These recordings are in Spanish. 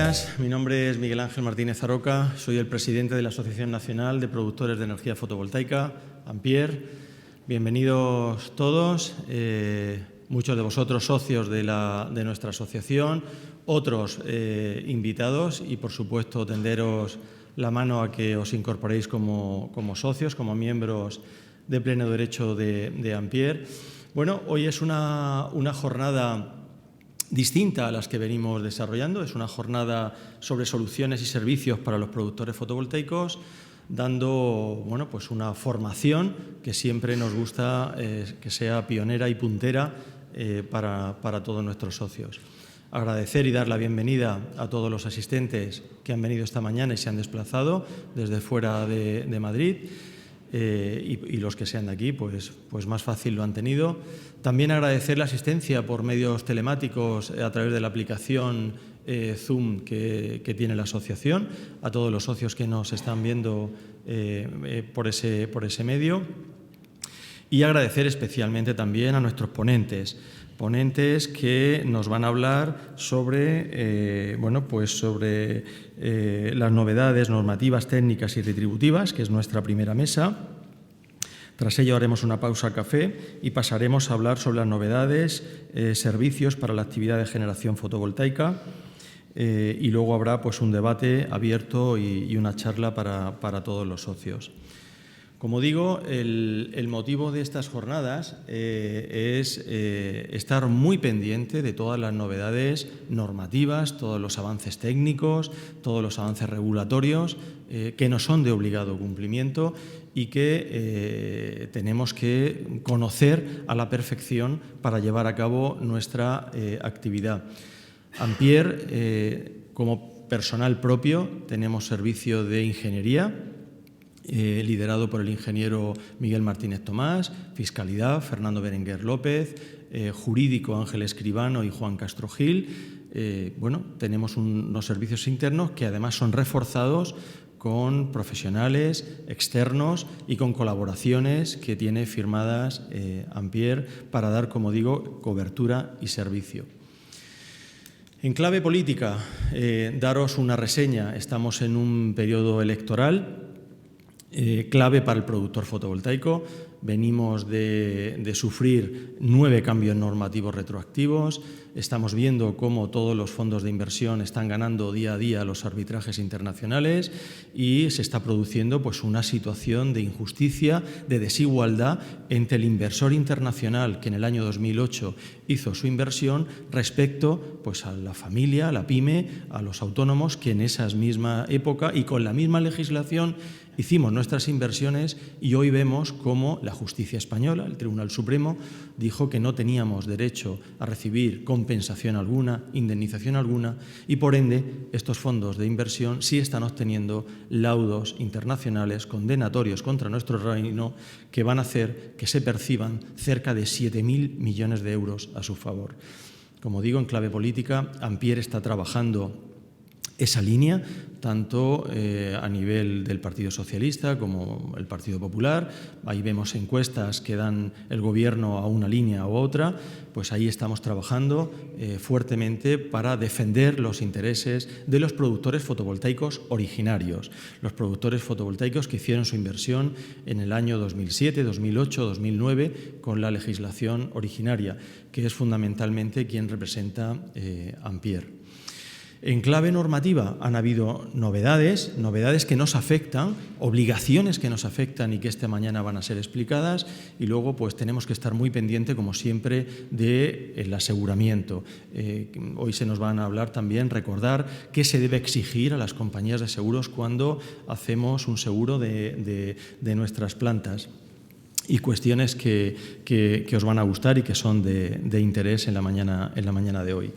días, mi nombre es Miguel Ángel Martínez Aroca, soy el presidente de la Asociación Nacional de Productores de Energía Fotovoltaica, Ampere. Bienvenidos todos, muchos de vosotros socios de nuestra asociación, otros invitados y, por supuesto, tenderos la mano a que os incorporéis como socios, como miembros de pleno derecho de Ampere. Bueno, hoy es una jornada distinta a las que venimos desarrollando. Es una jornada sobre soluciones y servicios para los productores fotovoltaicos, dando pues una formación que siempre nos gusta que sea pionera y puntera para todos nuestros socios. Agradecer y dar la bienvenida a todos los asistentes que han venido esta mañana y se han desplazado desde fuera de Madrid. Y los que sean de aquí, pues más fácil lo han tenido. También agradecer la asistencia por medios telemáticos a través de la aplicación Zoom que tiene la asociación, a todos los socios que nos están viendo por ese medio. Y agradecer especialmente también a nuestros ponentes que nos van a hablar sobre, sobre las novedades normativas, técnicas y retributivas, que es nuestra primera mesa. Tras ello haremos una pausa café y pasaremos a hablar sobre las novedades, servicios para la actividad de generación fotovoltaica y luego habrá un debate abierto y una charla para todos los socios. Como digo, el motivo de estas jornadas es estar muy pendiente de todas las novedades normativas, todos los avances técnicos, todos los avances regulatorios que no son de obligado cumplimiento y que tenemos que conocer a la perfección para llevar a cabo nuestra actividad. Ampere, como personal propio, tenemos servicio de ingeniería, liderado por el ingeniero Miguel Martínez Tomás, Fiscalidad, Fernando Berenguer López, Jurídico Ángel Escribano y Juan Castro Gil. Tenemos unos servicios internos que además son reforzados con profesionales externos y con colaboraciones que tiene firmadas Ampere para dar, como digo, cobertura y servicio. En clave política, daros una reseña. Estamos en un periodo electoral clave para el productor fotovoltaico. Venimos de sufrir 9 cambios normativos retroactivos. Estamos viendo cómo todos los fondos de inversión están ganando día a día los arbitrajes internacionales y se está produciendo una situación de injusticia, de desigualdad entre el inversor internacional que en el año 2008 hizo su inversión respecto a la familia, a la pyme, a los autónomos que en esa misma época y con la misma legislación hicimos nuestras inversiones y hoy vemos cómo la justicia española, el Tribunal Supremo, dijo que no teníamos derecho a recibir compensación alguna, indemnización alguna y, por ende, estos fondos de inversión sí están obteniendo laudos internacionales condenatorios contra nuestro reino que van a hacer que se perciban cerca de 7.000 millones de euros a su favor. Como digo, en clave política, Ampere está trabajando esa línea, tanto a nivel del Partido Socialista como el Partido Popular. Ahí vemos encuestas que dan el Gobierno a una línea u otra. Pues ahí estamos trabajando fuertemente para defender los intereses de los productores fotovoltaicos originarios, los productores fotovoltaicos que hicieron su inversión en el año 2007, 2008, 2009 con la legislación originaria, que es fundamentalmente quien representa Ampere. En clave normativa han habido novedades que nos afectan, obligaciones que nos afectan y que esta mañana van a ser explicadas y luego tenemos que estar muy pendiente, como siempre, del aseguramiento. Hoy se nos van a hablar también, recordar qué se debe exigir a las compañías de seguros cuando hacemos un seguro de nuestras plantas. Y cuestiones que os van a gustar y que son de interés en la mañana de hoy.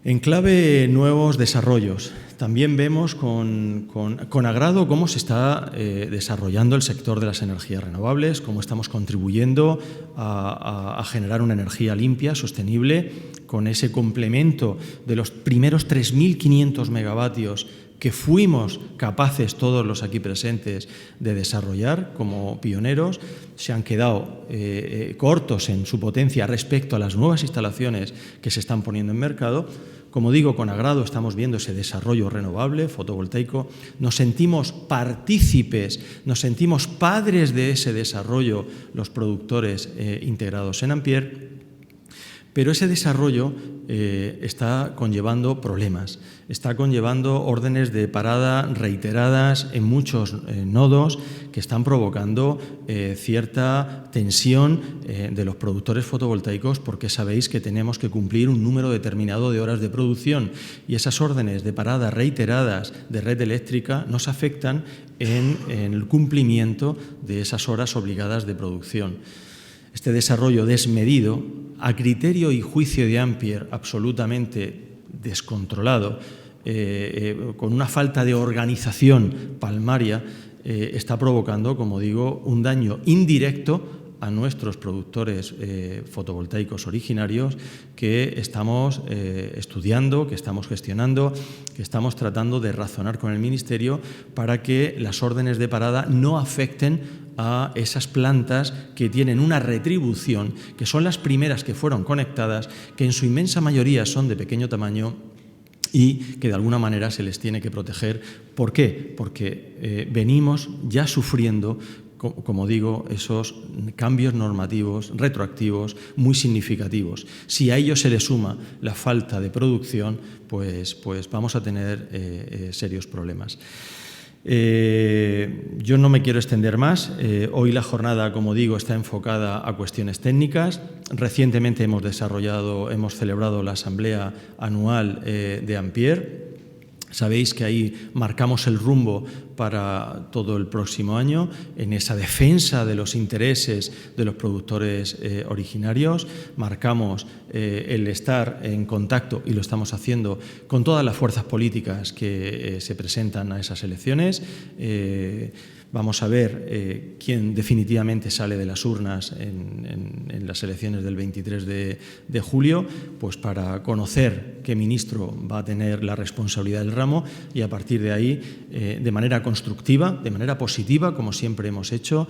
En clave nuevos desarrollos, también vemos con agrado cómo se está desarrollando el sector de las energías renovables, cómo estamos contribuyendo a generar una energía limpia, sostenible, con ese complemento de los primeros 3.500 megavatios que fuimos capaces todos los aquí presentes de desarrollar como pioneros, se han quedado cortos en su potencia respecto a las nuevas instalaciones que se están poniendo en mercado. Como digo, con agrado estamos viendo ese desarrollo renovable, fotovoltaico. Nos sentimos partícipes, nos sentimos padres de ese desarrollo, los productores integrados en Ampere. Pero ese desarrollo está conllevando problemas, está conllevando órdenes de parada reiteradas en muchos nodos que están provocando cierta tensión de los productores fotovoltaicos, porque sabéis que tenemos que cumplir un número determinado de horas de producción y esas órdenes de parada reiteradas de red eléctrica nos afectan en el cumplimiento de esas horas obligadas de producción. Este desarrollo desmedido, a criterio y juicio de Ampere absolutamente descontrolado, con una falta de organización palmaria, está provocando, como digo, un daño indirecto a nuestros productores fotovoltaicos originarios que estamos estudiando, que estamos gestionando, que estamos tratando de razonar con el Ministerio para que las órdenes de parada no afecten a esas plantas que tienen una retribución, que son las primeras que fueron conectadas, que en su inmensa mayoría son de pequeño tamaño y que de alguna manera se les tiene que proteger. ¿Por qué? Porque venimos ya sufriendo, como digo, esos cambios normativos retroactivos muy significativos. Si a ello se le suma la falta de producción, pues vamos a tener serios problemas. Yo no me quiero extender más. Hoy la jornada, como digo, está enfocada a cuestiones técnicas. Recientemente hemos celebrado la asamblea anual de Ampere. Sabéis que ahí marcamos el rumbo para todo el próximo año en esa defensa de los intereses de los productores originarios. Marcamos el estar en contacto, y lo estamos haciendo, con todas las fuerzas políticas que se presentan a esas elecciones. Vamos a ver quién definitivamente sale de las urnas en las elecciones del 23 de julio, pues para conocer qué ministro va a tener la responsabilidad del ramo y a partir de ahí, de manera constructiva, de manera positiva, como siempre hemos hecho,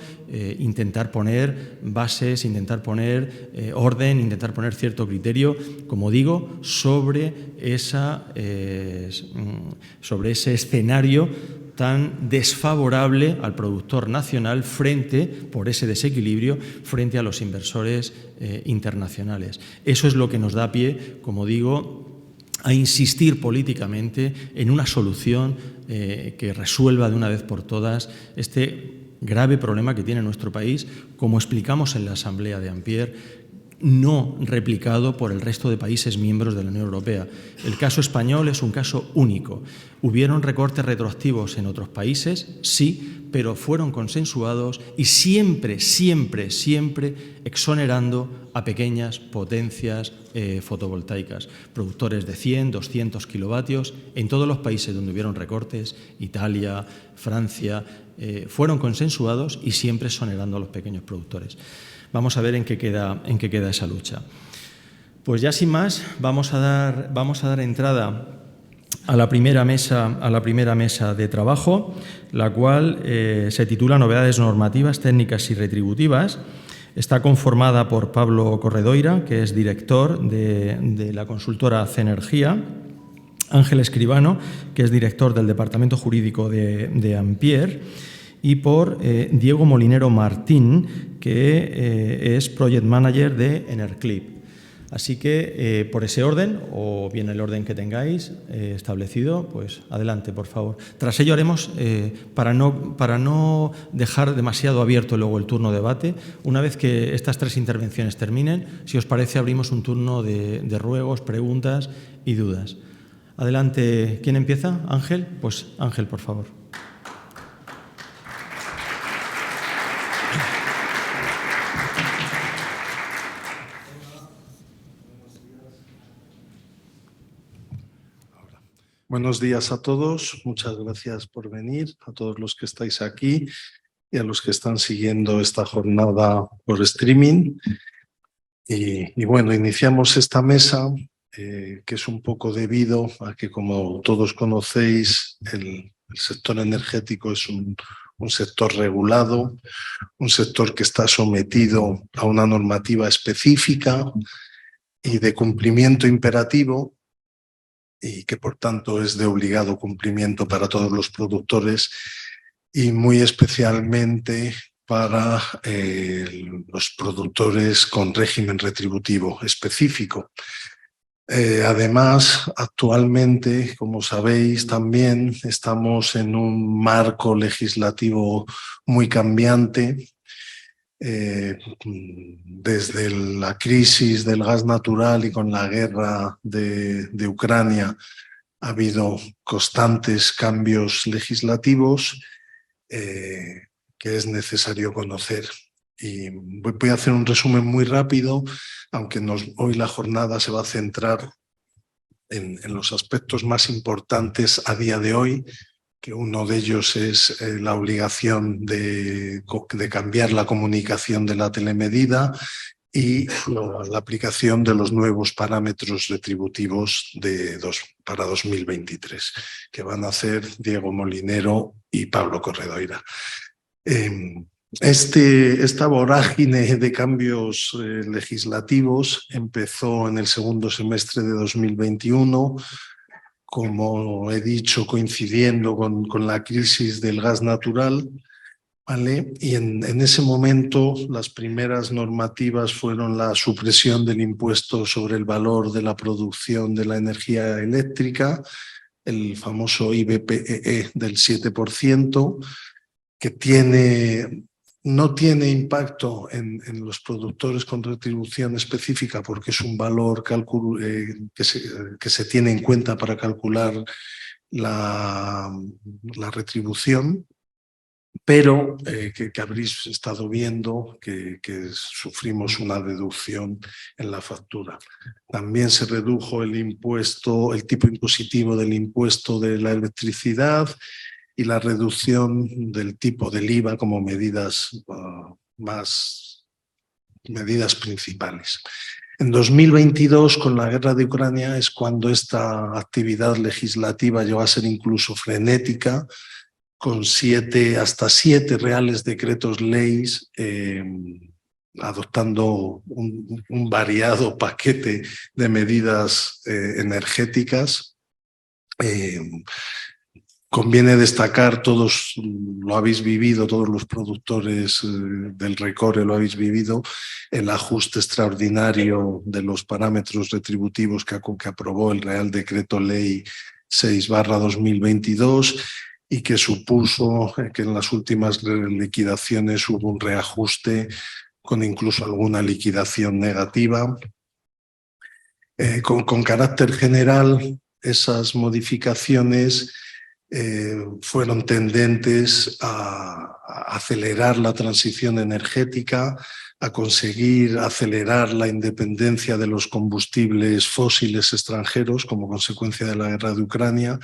intentar poner bases, intentar poner orden, intentar poner cierto criterio, como digo, sobre ese escenario tan desfavorable al productor nacional por ese desequilibrio frente a los inversores internacionales. Eso es lo que nos da pie, como digo, a insistir políticamente en una solución que resuelva de una vez por todas este grave problema que tiene nuestro país, como explicamos en la Asamblea de Ampere, no replicado por el resto de países miembros de la Unión Europea. El caso español es un caso único. ¿Hubieron recortes retroactivos en otros países? Sí, pero fueron consensuados y siempre exonerando a pequeñas potencias fotovoltaicas, productores de 100, 200 kilovatios. En todos los países donde hubieron recortes, Italia, Francia, fueron consensuados y siempre exonerando a los pequeños productores. Vamos a ver en qué queda esa lucha. Pues ya sin más, vamos a dar entrada a la primera mesa de trabajo, la cual se titula Novedades normativas, técnicas y retributivas. Está conformada por Pablo Corredoira, que es director de la consultora CEnergia, Ángel Escribano, que es director del Departamento Jurídico de Ampere, y por Diego Molinero Martín, que es Project Manager de Enerclip. Así que, por ese orden, o bien el orden que tengáis establecido, pues adelante, por favor. Tras ello haremos, para no dejar demasiado abierto luego el turno de debate, una vez que estas tres intervenciones terminen, si os parece, abrimos un turno de ruegos, preguntas y dudas. Adelante, ¿quién empieza? ¿Ángel? Pues Ángel, por favor. Buenos días a todos, muchas gracias por venir, a todos los que estáis aquí y a los que están siguiendo esta jornada por streaming. Y bueno, iniciamos esta mesa que es un poco debido a que, como todos conocéis, el sector energético es un sector regulado, un sector que está sometido a una normativa específica y de cumplimiento imperativo, y que por tanto es de obligado cumplimiento para todos los productores y muy especialmente para los productores con régimen retributivo específico. Además, actualmente, como sabéis, también estamos en un marco legislativo muy cambiante. Desde la crisis del gas natural y con la guerra de Ucrania ha habido constantes cambios legislativos que es necesario conocer. Y voy a hacer un resumen muy rápido, aunque hoy la jornada se va a centrar en los aspectos más importantes a día de hoy, que uno de ellos es la obligación de cambiar la comunicación de la telemedida y la aplicación de los nuevos parámetros retributivos para 2023, que van a hacer Diego Molinero y Pablo Corredoira. Esta vorágine de cambios legislativos empezó en el segundo semestre de 2021, como he dicho, coincidiendo con la crisis del gas natural, ¿vale? Y en ese momento las primeras normativas fueron la supresión del impuesto sobre el valor de la producción de la energía eléctrica, el famoso IBPEE del 7%, que no tiene impacto en los productores con retribución específica porque es un valor que se tiene en cuenta para calcular la retribución, pero que habréis estado viendo que sufrimos una deducción en la factura. También se redujo el tipo impositivo del impuesto de la electricidad y la reducción del tipo del IVA como medidas principales. En 2022, con la guerra de Ucrania, es cuando esta actividad legislativa llegó a ser incluso frenética, con hasta siete reales decretos leyes, adoptando un variado paquete de medidas energéticas. Conviene destacar, todos lo habéis vivido, todos los productores del RECORE lo habéis vivido, el ajuste extraordinario de los parámetros retributivos que aprobó el Real Decreto Ley 6/2022 y que supuso que en las últimas liquidaciones hubo un reajuste con incluso alguna liquidación negativa. Con carácter general, esas modificaciones fueron tendentes a acelerar la transición energética, a conseguir acelerar la independencia de los combustibles fósiles extranjeros como consecuencia de la guerra de Ucrania,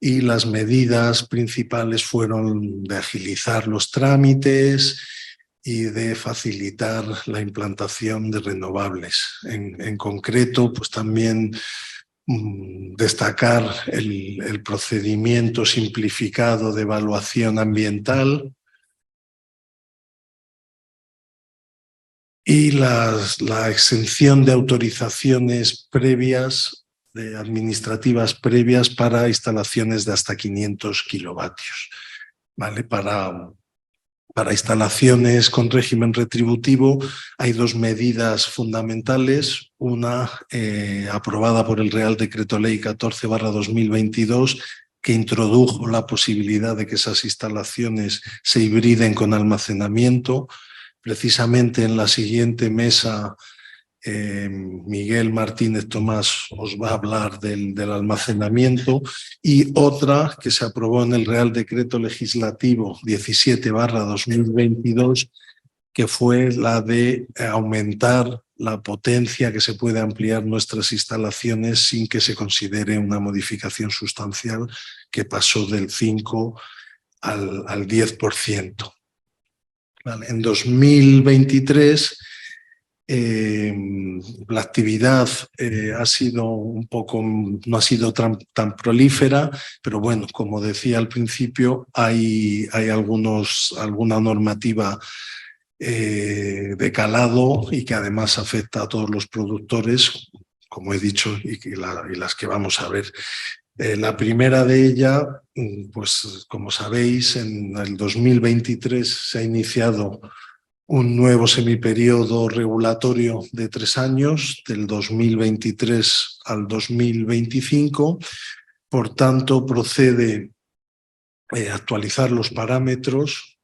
y las medidas principales fueron de agilizar los trámites y de facilitar la implantación de renovables. En concreto, pues también destacar el procedimiento simplificado de evaluación ambiental y la exención de autorizaciones previas, administrativas previas para instalaciones de hasta 500 kilovatios. ¿Vale? Para instalaciones con régimen retributivo hay dos medidas fundamentales. Una aprobada por el Real Decreto Ley 14/2022, que introdujo la posibilidad de que esas instalaciones se hibriden con almacenamiento. Precisamente en la siguiente mesa Miguel Martínez Tomás os va a hablar del almacenamiento, y otra que se aprobó en el Real Decreto Legislativo 17/2022, que fue la de aumentar la potencia que se puede ampliar nuestras instalaciones sin que se considere una modificación sustancial, que pasó del 5 al 10%. Vale. En 2023 La actividad ha sido no ha sido tan prolífera, pero bueno, como decía al principio, hay alguna normativa de calado y que además afecta a todos los productores, como he dicho, y las que vamos a ver. La primera de ellas, pues como sabéis, en el 2023 se ha iniciado un nuevo semiperiodo regulatorio de 3 años, del 2023 al 2025. Por tanto, procede actualizar los parámetros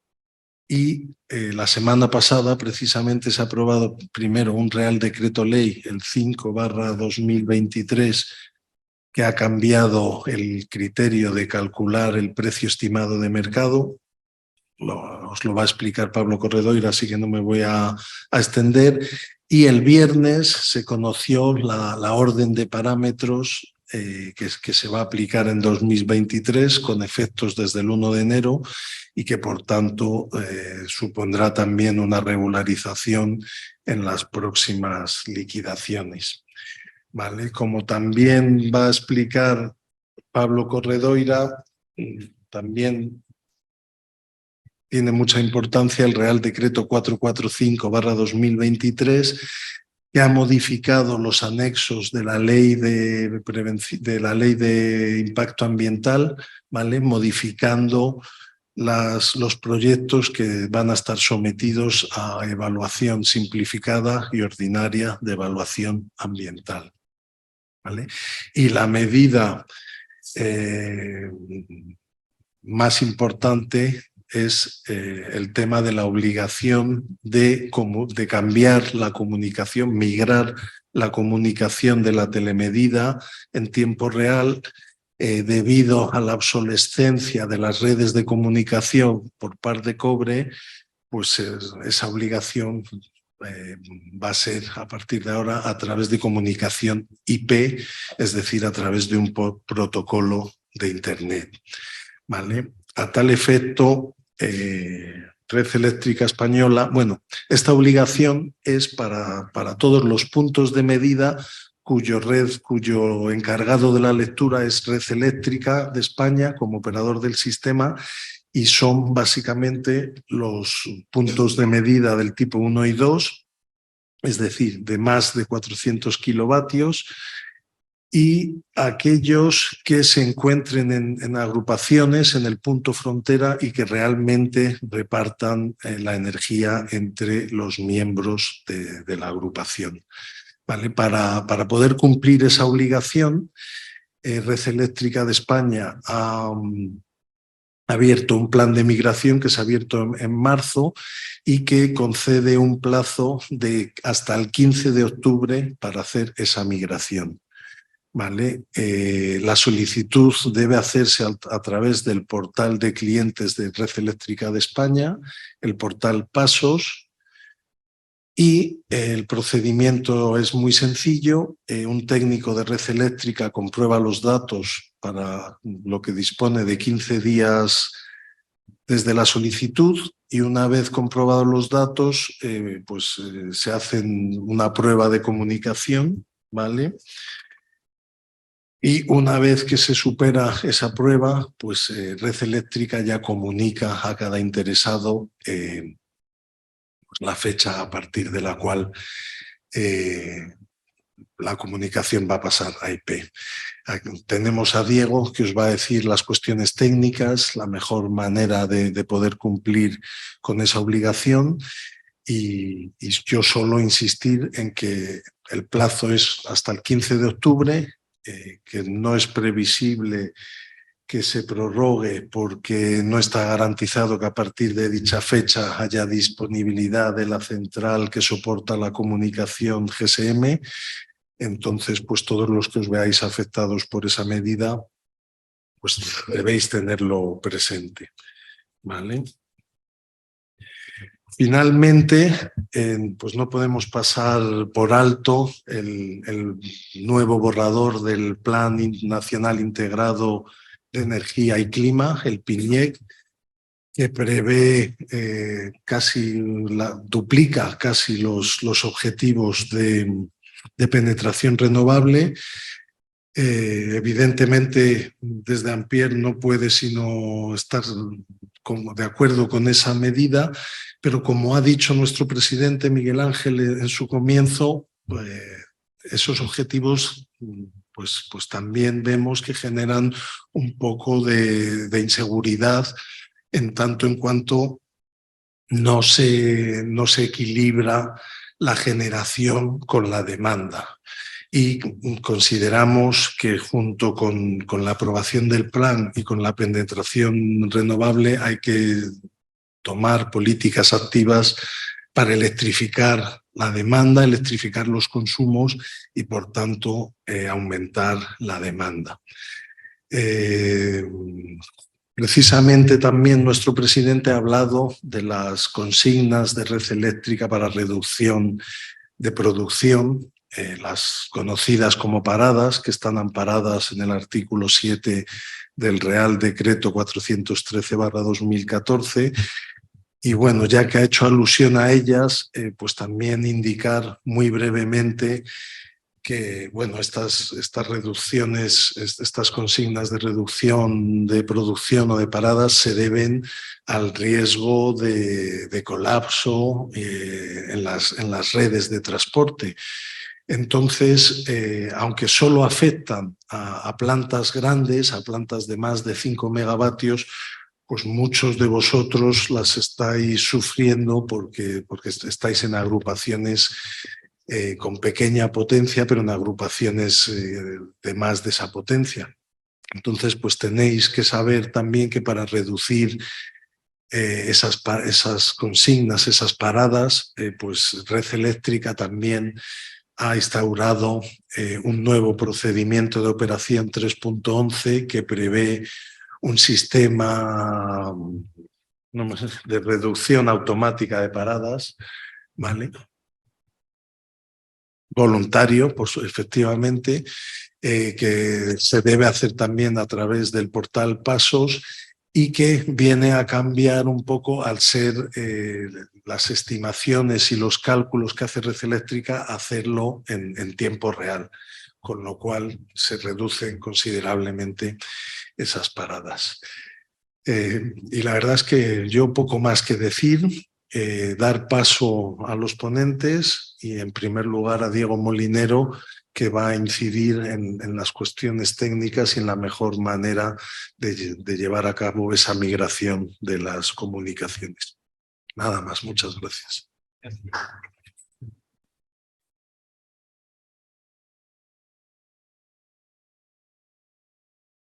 y la semana pasada precisamente se ha aprobado primero un Real Decreto Ley, el 5/2023, que ha cambiado el criterio de calcular el precio estimado de mercado. Os lo va a explicar Pablo Corredoira, así que no me voy a extender. Y el viernes se conoció la orden de parámetros que se va a aplicar en 2023 con efectos desde el 1 de enero y que por tanto supondrá también una regularización en las próximas liquidaciones. ¿Vale? Como también va a explicar Pablo Corredoira, también tiene mucha importancia el Real Decreto 445/2023, que ha modificado los anexos de la Ley de Impacto Ambiental, ¿vale? Modificando los proyectos que van a estar sometidos a evaluación simplificada y ordinaria de evaluación ambiental, ¿vale? Y la medida más importante es el tema de la obligación de cambiar la comunicación, migrar la comunicación de la telemedida en tiempo real debido a la obsolescencia de las redes de comunicación por par de cobre. Pues esa obligación va a ser a partir de ahora a través de comunicación IP, es decir, a través de un protocolo de Internet, ¿vale? A tal efecto, Red Eléctrica Española, bueno, esta obligación es para todos los puntos de medida cuyo encargado de la lectura es Red Eléctrica de España como operador del sistema, y son básicamente los puntos de medida del tipo 1 y 2, es decir, de más de 400 kilovatios, y aquellos que se encuentren en agrupaciones en el punto frontera y que realmente repartan la energía entre los miembros de la agrupación. ¿Vale? Para poder cumplir esa obligación, Red Eléctrica de España ha abierto un plan de migración que se ha abierto en marzo y que concede un plazo de hasta el 15 de octubre para hacer esa migración. ¿Vale? La solicitud debe hacerse a través del portal de clientes de Red Eléctrica de España, el portal Pasos, y el procedimiento es muy sencillo. Un técnico de Red Eléctrica comprueba los datos para lo que dispone de 15 días desde la solicitud, y una vez comprobados los datos, se hacen una prueba de comunicación, ¿vale? Y una vez que se supera esa prueba, pues Red Eléctrica ya comunica a cada interesado la fecha a partir de la cual la comunicación va a pasar a IP. Tenemos a Diego, que os va a decir las cuestiones técnicas, la mejor manera de poder cumplir con esa obligación, y yo solo insistir en que el plazo es hasta el 15 de octubre, que no es previsible que se prorrogue porque no está garantizado que a partir de dicha fecha haya disponibilidad de la central que soporta la comunicación GSM. Entonces, pues todos los que os veáis afectados por esa medida, pues debéis tenerlo presente, ¿vale? Finalmente, pues no podemos pasar por alto el nuevo borrador del Plan Nacional Integrado de Energía y Clima, el PINIEC, que prevé duplica casi los objetivos de penetración renovable. Evidentemente, desde Ampere no puede sino estar de acuerdo con esa medida, pero como ha dicho nuestro presidente Miguel Ángel en su comienzo, esos objetivos pues también vemos que generan un poco de inseguridad en tanto en cuanto no se equilibra la generación con la demanda. Y consideramos que junto con la aprobación del plan y con la penetración renovable hay que tomar políticas activas para electrificar la demanda, electrificar los consumos y, por tanto, aumentar la demanda. Precisamente también nuestro presidente ha hablado de las consignas de red eléctrica para reducción de producción, las conocidas como paradas, que están amparadas en el artículo 7 del Real Decreto 413/2014. Y bueno, ya que ha hecho alusión a ellas, pues también indicar muy brevemente que bueno, estas reducciones, estas consignas de reducción de producción o de paradas se deben al riesgo de colapso en las redes de transporte. Entonces, aunque solo afectan a plantas grandes, a plantas de más de 5 megavatios, pues muchos de vosotros las estáis sufriendo porque estáis en agrupaciones con pequeña potencia, pero en agrupaciones de más de esa potencia. Entonces, pues tenéis que saber también que para reducir esas consignas, esas paradas, pues Red Eléctrica también ha instaurado un nuevo procedimiento de operación 3.11 que prevé un sistema de reducción automática de paradas, ¿vale? Voluntario, pues efectivamente, que se debe hacer también a través del portal Pasos y que viene a cambiar un poco al ser las estimaciones y los cálculos que hace Red Eléctrica, hacerlo en tiempo real, con lo cual se reducen considerablemente esas paradas. Y la verdad es que yo poco más que decir, dar paso a los ponentes y en primer lugar a Diego Molinero, que va a incidir en las cuestiones técnicas y en la mejor manera de llevar a cabo esa migración de las comunicaciones. Nada más, muchas gracias.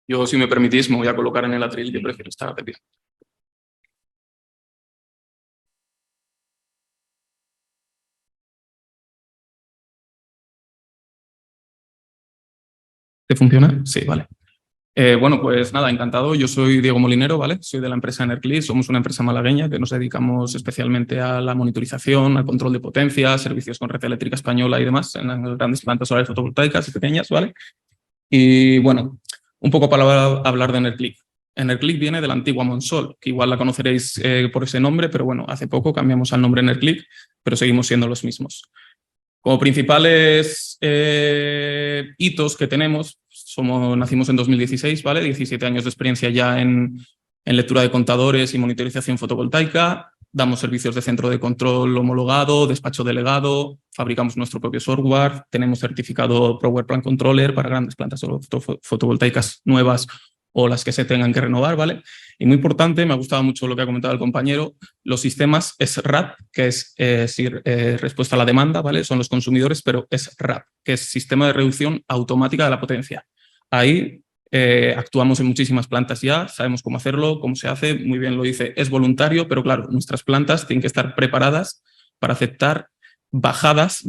Yo, si me permitís, me voy a colocar en el atril, que prefiero estar de pie. ¿Te funciona? Sí, vale. Bueno, pues nada, encantado. Yo soy Diego Molinero, ¿vale? Soy de la empresa Enerclis. Somos una empresa malagueña que nos dedicamos especialmente a la monitorización, al control de potencia, servicios con red eléctrica española y demás en las grandes plantas solares fotovoltaicas y pequeñas, ¿vale? Y bueno, un poco para hablar de Enerclick. Enerclick viene de la antigua Monsol, que igual la conoceréis por ese nombre, pero bueno, hace poco cambiamos al nombre Enerclick, pero seguimos siendo los mismos. Como principales hitos que tenemos, nacimos en 2016, ¿vale? 17 años de experiencia ya en lectura de contadores y monitorización fotovoltaica. Damos servicios de centro de control homologado, despacho delegado, fabricamos nuestro propio software, tenemos certificado Power Plant Controller para grandes plantas fotovoltaicas nuevas o las que se tengan que renovar, ¿vale? Y muy importante, me ha gustado mucho lo que ha comentado el compañero, los sistemas SRAP, que es respuesta a la demanda, ¿vale? Son los consumidores, pero SRAP, que es Sistema de Reducción Automática de la Potencia. Ahí actuamos en muchísimas plantas ya, sabemos cómo hacerlo, cómo se hace, muy bien lo dice, es voluntario, pero claro, nuestras plantas tienen que estar preparadas para aceptar bajadas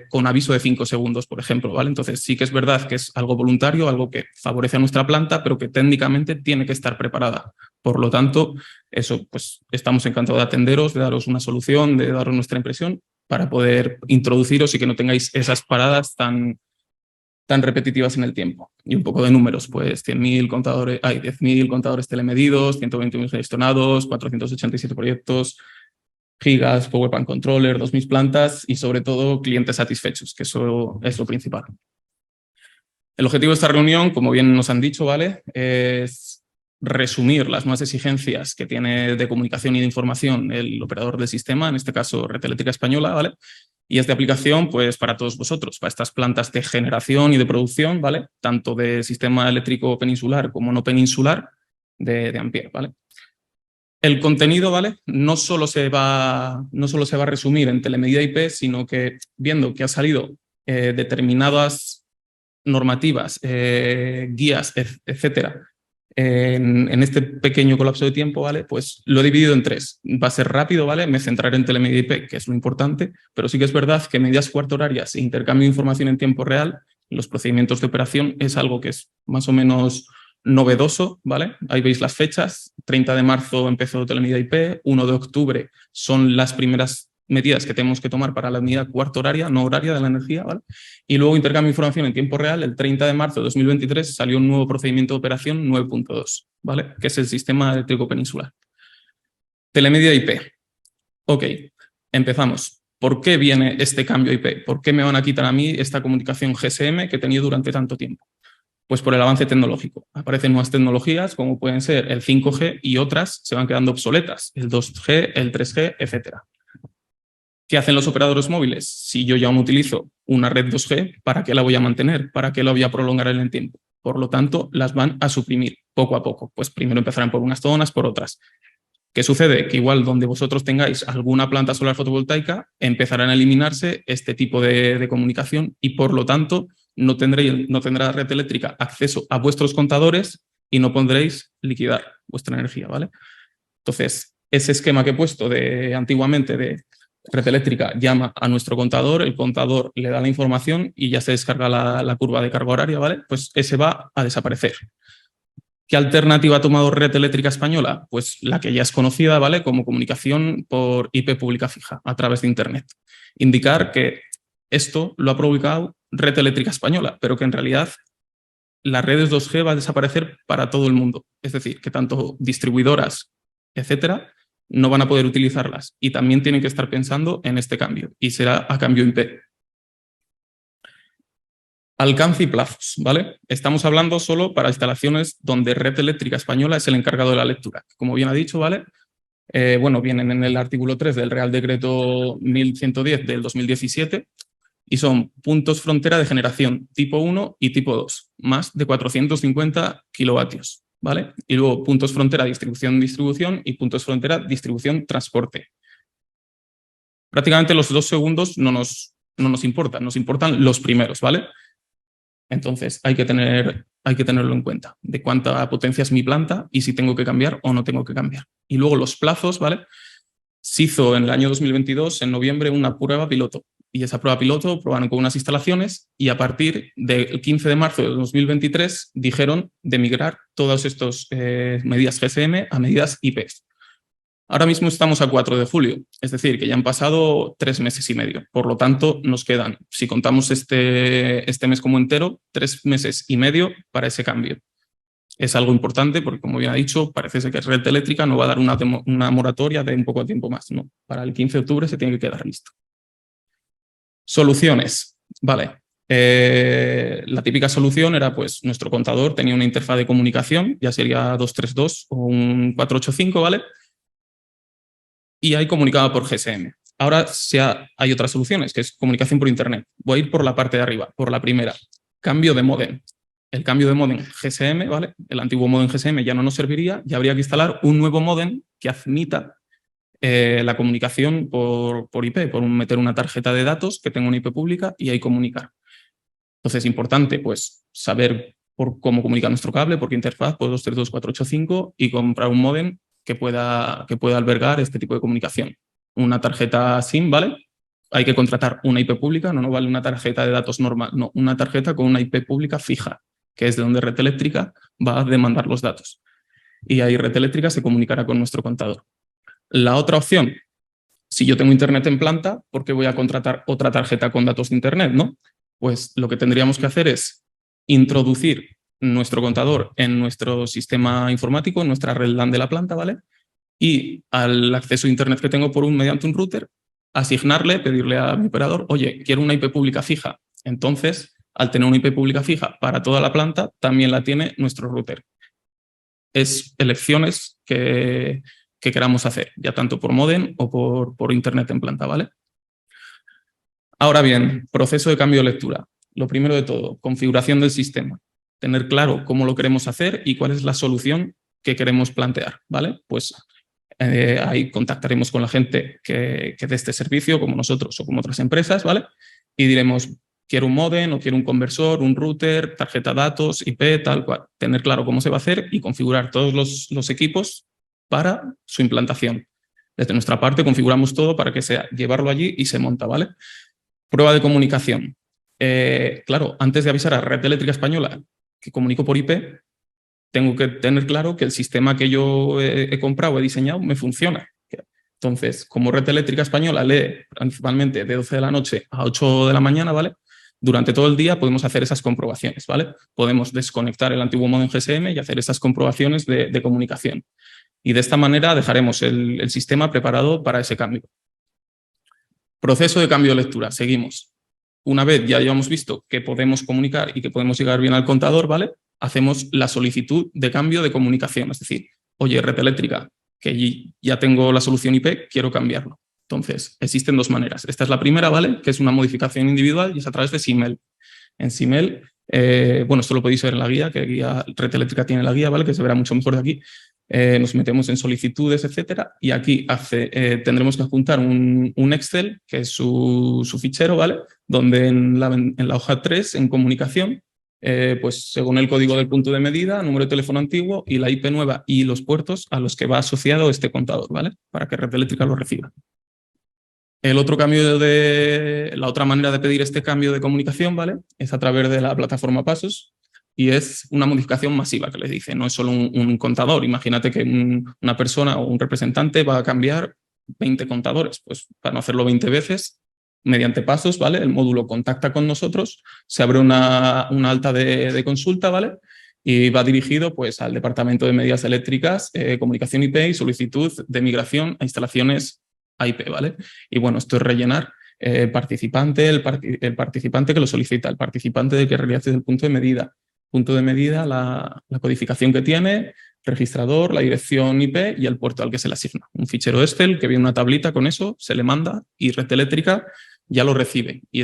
con aviso de 5 segundos, por ejemplo, ¿vale? Entonces sí que es verdad que es algo voluntario, algo que favorece a nuestra planta, pero que técnicamente tiene que estar preparada. Por lo tanto, eso, pues estamos encantados de atenderos, de daros una solución, de daros nuestra impresión para poder introduciros y que no tengáis esas paradas tan tan repetitivas en el tiempo. Y un poco de números, pues 100.000 contadores, hay 10.000 contadores telemedidos, 120.000 gestionados, 487 proyectos, gigas, Power Bank Controller, 2.000 plantas y sobre todo clientes satisfechos, que eso es lo principal. El objetivo de esta reunión, como bien nos han dicho, ¿vale?, es resumir las nuevas exigencias que tiene de comunicación y de información el operador del sistema, en este caso Red Eléctrica Española, ¿vale? Y es de aplicación pues, para todos vosotros, para estas plantas de generación y de producción, ¿vale?, tanto de sistema eléctrico peninsular como no peninsular de Ampere, ¿vale? El contenido, ¿vale?, no solo se va a resumir en telemedida IP, sino que viendo que ha salido determinadas normativas, guías, etcétera, en este pequeño colapso de tiempo, ¿vale?, pues lo he dividido en 3. Va a ser rápido, ¿vale? Me centraré en telemedida IP, que es lo importante, pero sí que es verdad que medidas cuarto horarias e intercambio de información en tiempo real, los procedimientos de operación, es algo que es más o menos novedoso, ¿vale? Ahí veis las fechas. 30 de marzo empezó telemedida IP, 1 de octubre son las primeras medidas que tenemos que tomar para la medida cuarto horaria, no horaria de la energía, ¿vale? Y luego intercambio de información en tiempo real. El 30 de marzo de 2023 salió un nuevo procedimiento de operación 9.2, ¿vale?, que es el sistema eléctrico peninsular. Telemedida IP. Ok, empezamos. ¿Por qué viene este cambio IP? ¿Por qué me van a quitar a mí esta comunicación GSM que he tenido durante tanto tiempo? Pues por el avance tecnológico. Aparecen nuevas tecnologías como pueden ser el 5G y otras se van quedando obsoletas, el 2G, el 3G, etcétera. ¿Qué hacen los operadores móviles? Si yo ya no utilizo una red 2G, ¿para qué la voy a mantener? ¿Para qué la voy a prolongar en el tiempo? Por lo tanto, las van a suprimir poco a poco. Pues primero empezarán por unas zonas, por otras. ¿Qué sucede? Que igual donde vosotros tengáis alguna planta solar fotovoltaica, empezarán a eliminarse este tipo de comunicación y por lo tanto no tendrá red eléctrica acceso a vuestros contadores y no podréis liquidar vuestra energía, ¿vale? Entonces, ese esquema que he puesto de antiguamente de Red Eléctrica llama a nuestro contador, el contador le da la información y ya se descarga la curva de carga horaria, ¿vale? Pues ese va a desaparecer. ¿Qué alternativa ha tomado Red Eléctrica Española? Pues la que ya es conocida, ¿vale?, como comunicación por IP pública fija a través de Internet. Indicar que esto lo ha publicado Red Eléctrica Española, pero que en realidad las redes 2G van a desaparecer para todo el mundo. Es decir, que tanto distribuidoras, etcétera, no van a poder utilizarlas y también tienen que estar pensando en este cambio y será a cambio IP. Alcance y plazos, ¿vale? Estamos hablando solo para instalaciones donde Red Eléctrica Española es el encargado de la lectura. Como bien ha dicho, ¿vale? Bueno, vienen en el artículo 3 del Real Decreto 1110 del 2017 y son puntos frontera de generación tipo 1 y tipo 2, más de 450 kilovatios, ¿vale? Y luego puntos frontera distribución y puntos frontera distribución transporte. Prácticamente los 2 segundos no nos importan, nos importan los primeros, ¿vale? Entonces hay que tenerlo en cuenta de cuánta potencia es mi planta y si tengo que cambiar o no tengo que cambiar. Y luego los plazos, ¿vale? Se hizo en el año 2022, en noviembre, una prueba piloto. Y esa prueba piloto probaron con unas instalaciones y a partir del 15 de marzo de 2023 dijeron de migrar todas estas medidas GSM a medidas IP. Ahora mismo estamos a 4 de julio, es decir, que ya han pasado 3 meses y medio. Por lo tanto, nos quedan, si contamos este mes como entero, 3 meses y medio para ese cambio. Es algo importante porque, como bien ha dicho, parece ser que Red Eléctrica no va a dar una moratoria de un poco de tiempo más. No, para el 15 de octubre se tiene que quedar listo. Soluciones. Vale. La típica solución era, pues, nuestro contador tenía una interfaz de comunicación, ya sería 232 o un 485, ¿vale? Y hay comunicado por GSM. Ahora hay otras soluciones, que es comunicación por Internet. Voy a ir por la parte de arriba, por la primera. Cambio de módem. El cambio de módem GSM, ¿vale? El antiguo módem GSM ya no nos serviría y habría que instalar un nuevo módem que admita la comunicación por IP, por meter una tarjeta de datos que tenga una IP pública y ahí comunicar. Entonces, importante, pues, saber cómo comunica nuestro cable, por qué interfaz, por 232.485 y comprar un módem que pueda albergar este tipo de comunicación. Una tarjeta SIM, ¿vale? Hay que contratar una IP pública, no vale una tarjeta de datos normal, no, una tarjeta con una IP pública fija, que es de donde Red Eléctrica va a demandar los datos. Y ahí Red Eléctrica se comunicará con nuestro contador. La otra opción, si yo tengo Internet en planta, ¿por qué voy a contratar otra tarjeta con datos de Internet, no? Pues lo que tendríamos que hacer es introducir nuestro contador en nuestro sistema informático, en nuestra red LAN de la planta, ¿vale? Y al acceso a Internet que tengo mediante un router, asignarle, pedirle a mi operador, oye, quiero una IP pública fija. Entonces, al tener una IP pública fija para toda la planta, también la tiene nuestro router. Es elecciones que queramos hacer, ya tanto por módem o por Internet en planta, ¿vale? Ahora bien, proceso de cambio de lectura. Lo primero de todo, configuración del sistema. Tener claro cómo lo queremos hacer y cuál es la solución que queremos plantear, ¿vale? Pues ahí contactaremos con la gente que dé este servicio, como nosotros o como otras empresas, ¿vale? Y diremos, quiero un módem o quiero un conversor, un router, tarjeta datos, IP, tal cual. Tener claro cómo se va a hacer y configurar todos los equipos para su implantación. Desde nuestra parte configuramos todo para que sea llevarlo allí y se monta, ¿vale? Prueba de comunicación. Claro, antes de avisar a Red Eléctrica Española que comunico por IP, tengo que tener claro que el sistema que yo he comprado, he diseñado, me funciona. Entonces, como Red Eléctrica Española lee principalmente de 12 de la noche a 8 de la mañana, ¿vale? Durante todo el día podemos hacer esas comprobaciones, ¿vale? Podemos desconectar el antiguo módem GSM y hacer esas comprobaciones de comunicación. Y de esta manera dejaremos el sistema preparado para ese cambio. Proceso de cambio de lectura. Seguimos. Una vez ya hayamos visto que podemos comunicar y que podemos llegar bien al contador, ¿vale? Hacemos la solicitud de cambio de comunicación. Es decir, oye, Red Eléctrica, que ya tengo la solución IP, quiero cambiarlo. Entonces, existen dos maneras. Esta es la primera, ¿vale? Que es una modificación individual y es a través de SIMEL. En SIMEL, bueno, esto lo podéis ver en la guía, que Red Eléctrica tiene la guía, ¿vale? Que se verá mucho mejor de aquí. Nos metemos en solicitudes, etcétera, y aquí tendremos que adjuntar un Excel, que es su fichero, ¿vale? Donde en la hoja 3, en comunicación, pues según el código del punto de medida, número de teléfono antiguo y la IP nueva y los puertos a los que va asociado este contador, ¿vale? Para que Red Eléctrica lo reciba. La otra manera de pedir este cambio de comunicación, ¿vale? Es a través de la plataforma Pasos y es una modificación masiva que les dice, no es solo un contador. Imagínate que una persona o un representante va a cambiar 20 contadores, pues para no hacerlo 20 veces, mediante Pasos, ¿vale? El módulo contacta con nosotros, se abre una alta de consulta, ¿vale? Y va dirigido pues al Departamento de Medidas Eléctricas, Comunicación IP y solicitud de migración a instalaciones IP, ¿vale? Y bueno, esto es rellenar el participante que lo solicita, el participante de que realice el punto de medida, la codificación que tiene, registrador, la dirección IP y el puerto al que se le asigna. Un fichero Excel que viene una tablita con eso, se le manda y Red Eléctrica ya lo recibe y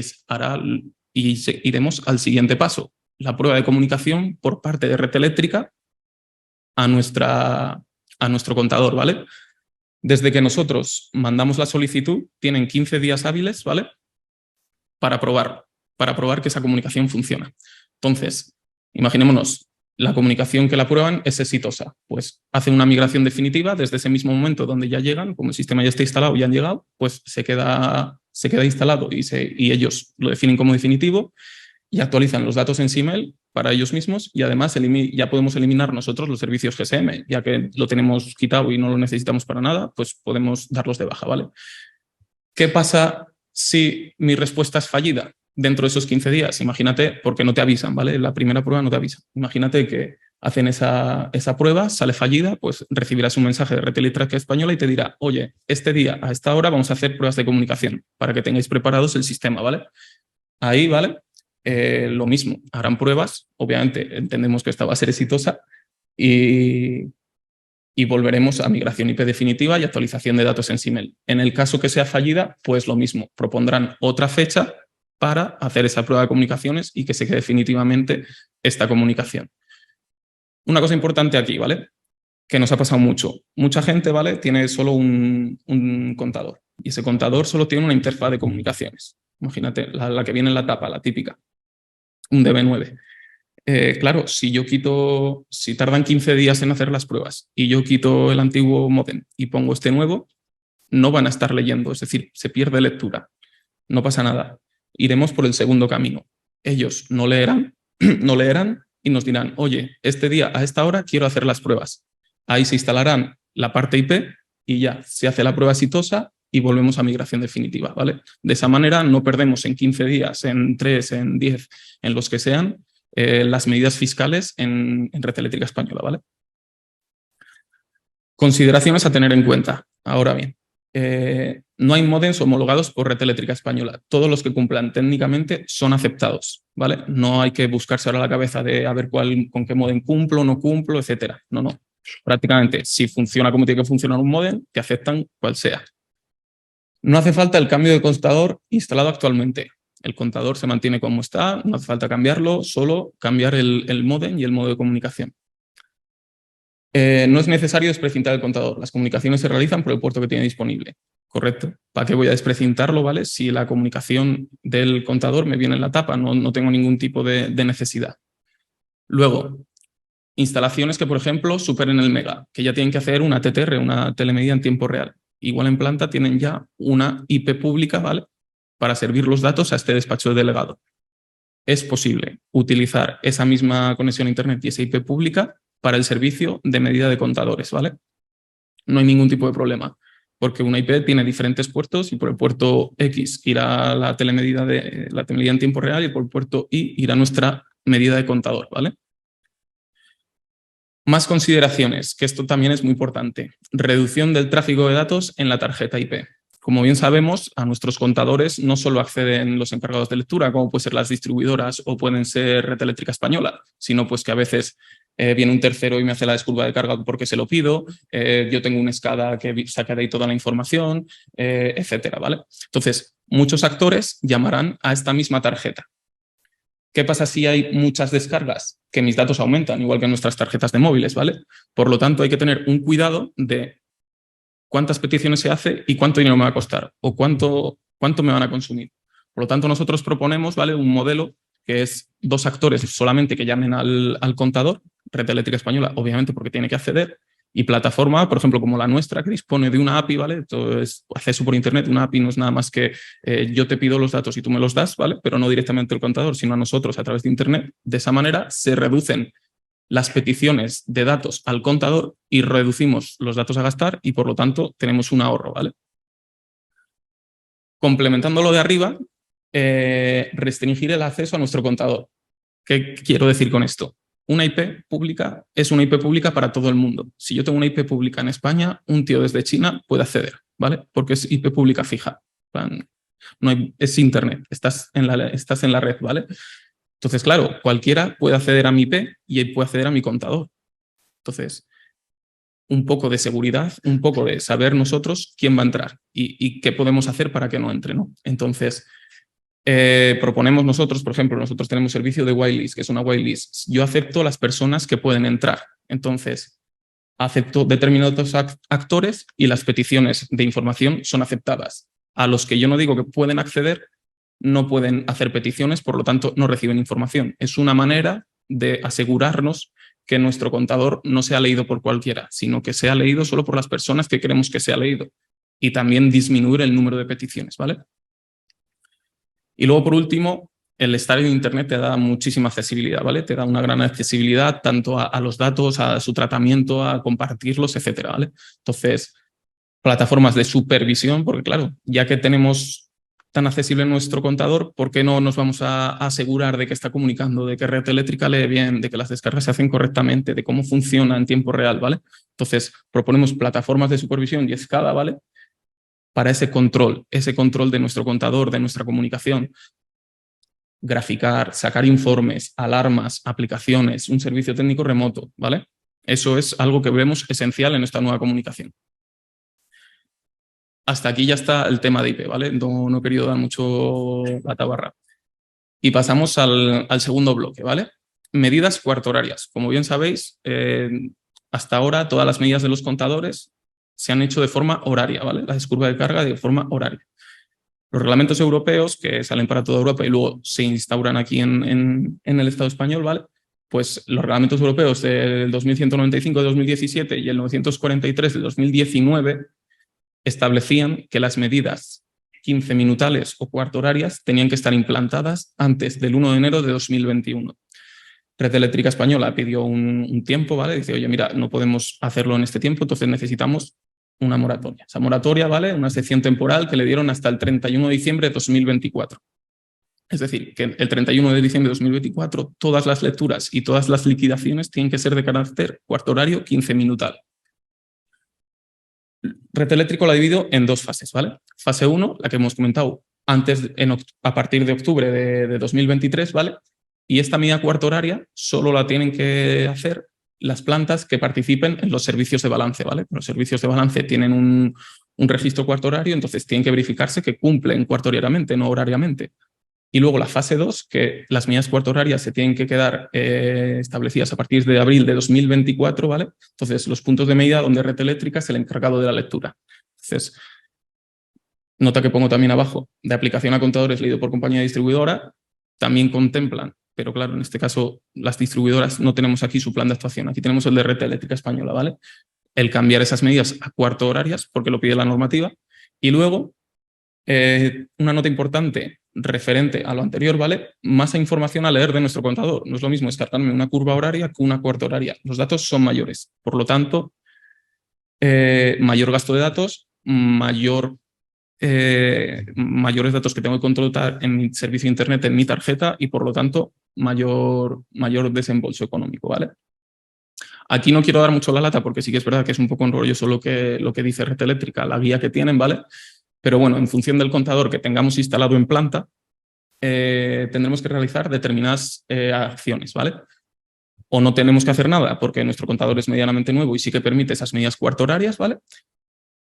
iremos al siguiente paso, la prueba de comunicación por parte de Red Eléctrica a nuestro contador, ¿vale? Desde que nosotros mandamos la solicitud, tienen 15 días hábiles, ¿vale? Para probar que esa comunicación funciona. Entonces, imaginémonos, la comunicación que la prueban es exitosa. Pues hacen una migración definitiva desde ese mismo momento donde ya llegan, como el sistema ya está instalado y han llegado, pues se queda instalado y ellos lo definen como definitivo y actualizan los datos en SIMEL para ellos mismos y además ya podemos eliminar nosotros los servicios GSM, ya que lo tenemos quitado y no lo necesitamos para nada, pues podemos darlos de baja, ¿vale? ¿Qué pasa si mi respuesta es fallida dentro de esos 15 días? Imagínate, porque no te avisan, ¿vale? La primera prueba no te avisa. Imagínate que hacen esa prueba, sale fallida, pues recibirás un mensaje de Red Eléctrica Española y te dirá, oye, este día, a esta hora, vamos a hacer pruebas de comunicación para que tengáis preparados el sistema, ¿vale? Ahí, ¿vale? Lo mismo, harán pruebas, obviamente entendemos que esta va a ser exitosa y volveremos a migración IP definitiva y actualización de datos en SIMEL. En el caso que sea fallida, pues lo mismo, propondrán otra fecha para hacer esa prueba de comunicaciones y que se quede definitivamente esta comunicación. Una cosa importante aquí, ¿vale? Que nos ha pasado mucho. Mucha gente, ¿vale? Tiene solo un contador y ese contador solo tiene una interfaz de comunicaciones. Imagínate, la que viene en la tapa, la típica, un DB9. Claro, si tardan 15 días en hacer las pruebas y yo quito el antiguo módem y pongo este nuevo, no van a estar leyendo, es decir, se pierde lectura. No pasa nada. Iremos por el segundo camino. Ellos no leerán y nos dirán, oye, este día a esta hora quiero hacer las pruebas. Ahí se instalarán la parte IP y ya se hace la prueba exitosa y volvemos a migración definitiva, ¿vale? De esa manera no perdemos en 15 días, en 3, en 10, en los que sean, las medidas fiscales en Red Eléctrica Española, ¿vale? Consideraciones a tener en cuenta. Ahora bien, no hay módems homologados por Red Eléctrica Española. Todos los que cumplan técnicamente son aceptados, ¿vale? No hay que buscarse ahora la cabeza de a ver con qué módem cumplo, no cumplo, etcétera. No, no. Prácticamente, si funciona como tiene que funcionar un módem, te aceptan cual sea. No hace falta el cambio de contador instalado actualmente. El contador se mantiene como está, no hace falta cambiarlo, solo cambiar el módem y el modo de comunicación. No es necesario desprecintar el contador. Las comunicaciones se realizan por el puerto que tiene disponible. Correcto. ¿Para qué voy a desprecintarlo, ¿vale? Si la comunicación del contador me viene en la tapa, no tengo ningún tipo de necesidad. Luego, instalaciones que, por ejemplo, superen el mega, que ya tienen que hacer una TTR, una telemedida en tiempo real. Igual en planta tienen ya una IP pública, ¿vale? Para servir los datos a este despacho de delegado. Es posible utilizar esa misma conexión a Internet y esa IP pública para el servicio de medida de contadores, ¿vale? No hay ningún tipo de problema, porque una IP tiene diferentes puertos y por el puerto X irá la telemedida en tiempo real y por el puerto Y irá nuestra medida de contador, ¿vale? Más consideraciones, que esto también es muy importante. Reducción del tráfico de datos en la tarjeta IP. Como bien sabemos, a nuestros contadores no solo acceden los encargados de lectura, como pueden ser las distribuidoras o pueden ser Red Eléctrica Española, sino pues que a veces viene un tercero y me hace la descurva de carga porque se lo pido, yo tengo un SCADA que saca de ahí toda la información, etcétera, ¿vale? Entonces, muchos actores llamarán a esta misma tarjeta. ¿Qué pasa si hay muchas descargas? Que mis datos aumentan, igual que en nuestras tarjetas de móviles, ¿vale? Por lo tanto, hay que tener un cuidado de cuántas peticiones se hace y cuánto dinero me va a costar o cuánto me van a consumir. Por lo tanto, nosotros proponemos, ¿vale?, un modelo que es 2 actores solamente que llamen al contador, Red Eléctrica Española, obviamente porque tiene que acceder, y plataforma, por ejemplo, como la nuestra, que dispone de una API, ¿vale? Entonces, acceso por Internet, una API no es nada más que yo te pido los datos y tú me los das, ¿vale? Pero no directamente al contador, sino a nosotros a través de Internet. De esa manera se reducen las peticiones de datos al contador y reducimos los datos a gastar y, por lo tanto, tenemos un ahorro, ¿vale? Complementando lo de arriba, restringir el acceso a nuestro contador. ¿Qué quiero decir con esto? Una IP pública es una IP pública para todo el mundo. Si yo tengo una IP pública en España, un tío desde China puede acceder, ¿vale? Porque es IP pública fija. Es Internet, estás en la red, ¿vale? Entonces, claro, cualquiera puede acceder a mi IP y puede acceder a mi contador. Entonces, un poco de seguridad, un poco de saber nosotros quién va a entrar y qué podemos hacer para que no entre, ¿no? Entonces, proponemos nosotros, por ejemplo, nosotros tenemos servicio de whitelist, que es una whitelist. Yo acepto las personas que pueden entrar. Entonces, acepto determinados actores y las peticiones de información son aceptadas. A los que yo no digo que pueden acceder, no pueden hacer peticiones, por lo tanto, no reciben información. Es una manera de asegurarnos que nuestro contador no sea leído por cualquiera, sino que sea leído solo por las personas que queremos que sea leído. Y también disminuir el número de peticiones, ¿vale? Y luego, por último, el estar en Internet te da muchísima accesibilidad, ¿vale? Te da una gran accesibilidad tanto a los datos, a su tratamiento, a compartirlos, etcétera, ¿vale? Entonces, plataformas de supervisión, porque claro, ya que tenemos tan accesible nuestro contador, ¿por qué no nos vamos a asegurar de que está comunicando, de que Red Eléctrica lee bien, de que las descargas se hacen correctamente, de cómo funciona en tiempo real, ¿vale? Entonces, proponemos plataformas de supervisión y escala, ¿vale?, para ese control de nuestro contador, de nuestra comunicación. Graficar, sacar informes, alarmas, aplicaciones, un servicio técnico remoto, ¿vale? Eso es algo que vemos esencial en esta nueva comunicación. Hasta aquí ya está el tema de IP, ¿vale? No he querido dar mucho la tabarra. Y pasamos al segundo bloque, ¿vale? Medidas cuarto horarias. Como bien sabéis, hasta ahora todas las medidas de los contadores se han hecho de forma horaria, ¿vale? La descurva de carga de forma horaria. Los reglamentos europeos que salen para toda Europa y luego se instauran aquí en el Estado español, ¿vale? Pues los reglamentos europeos del 2195 de 2017 y el 943 de 2019 establecían que las medidas 15 minutales o cuarto horarias tenían que estar implantadas antes del 1 de enero de 2021. Red Eléctrica Española pidió un tiempo, ¿vale? Dice, oye, mira, no podemos hacerlo en este tiempo, entonces necesitamos una moratoria. Esa moratoria, ¿vale? Una excepción temporal que le dieron hasta el 31 de diciembre de 2024. Es decir, que el 31 de diciembre de 2024 todas las lecturas y todas las liquidaciones tienen que ser de carácter cuarto horario 15-minutal. Red Eléctrico la divido en dos fases, ¿vale? Fase 1, la que hemos comentado a partir de octubre de 2023, ¿vale? Y esta medida cuarto horaria solo la tienen que hacer las plantas que participen en los servicios de balance, ¿vale? Los servicios de balance tienen un registro cuarto horario, entonces tienen que verificarse que cumplen cuarto horariamente, no horariamente. Y luego la fase 2, que las medidas cuarto horarias se tienen que quedar establecidas a partir de abril de 2024, ¿vale? Entonces, los puntos de medida donde Red Eléctrica es el encargado de la lectura. Entonces, nota que pongo también abajo, de aplicación a contadores leído por compañía distribuidora, también contemplan, pero claro, en este caso las distribuidoras no tenemos aquí su plan de actuación, aquí tenemos el de Red Eléctrica Española, ¿vale? El cambiar esas medidas a cuarto horarias, porque lo pide la normativa, y luego una nota importante referente a lo anterior, ¿vale? Más información a leer de nuestro contador. No es lo mismo descargarme una curva horaria que una cuarta horaria. Los datos son mayores. Por lo tanto, mayor gasto de datos, mayores datos que tengo que controlar en mi servicio de Internet, en mi tarjeta, y por lo tanto, mayor desembolso económico, ¿vale? Aquí no quiero dar mucho la lata porque sí que es verdad que es un poco enrolloso lo que dice Red Eléctrica, la guía que tienen, ¿vale? Pero bueno, en función del contador que tengamos instalado en planta, tendremos que realizar determinadas acciones, ¿vale? O no tenemos que hacer nada porque nuestro contador es medianamente nuevo y sí que permite esas medidas cuarto horarias, ¿vale?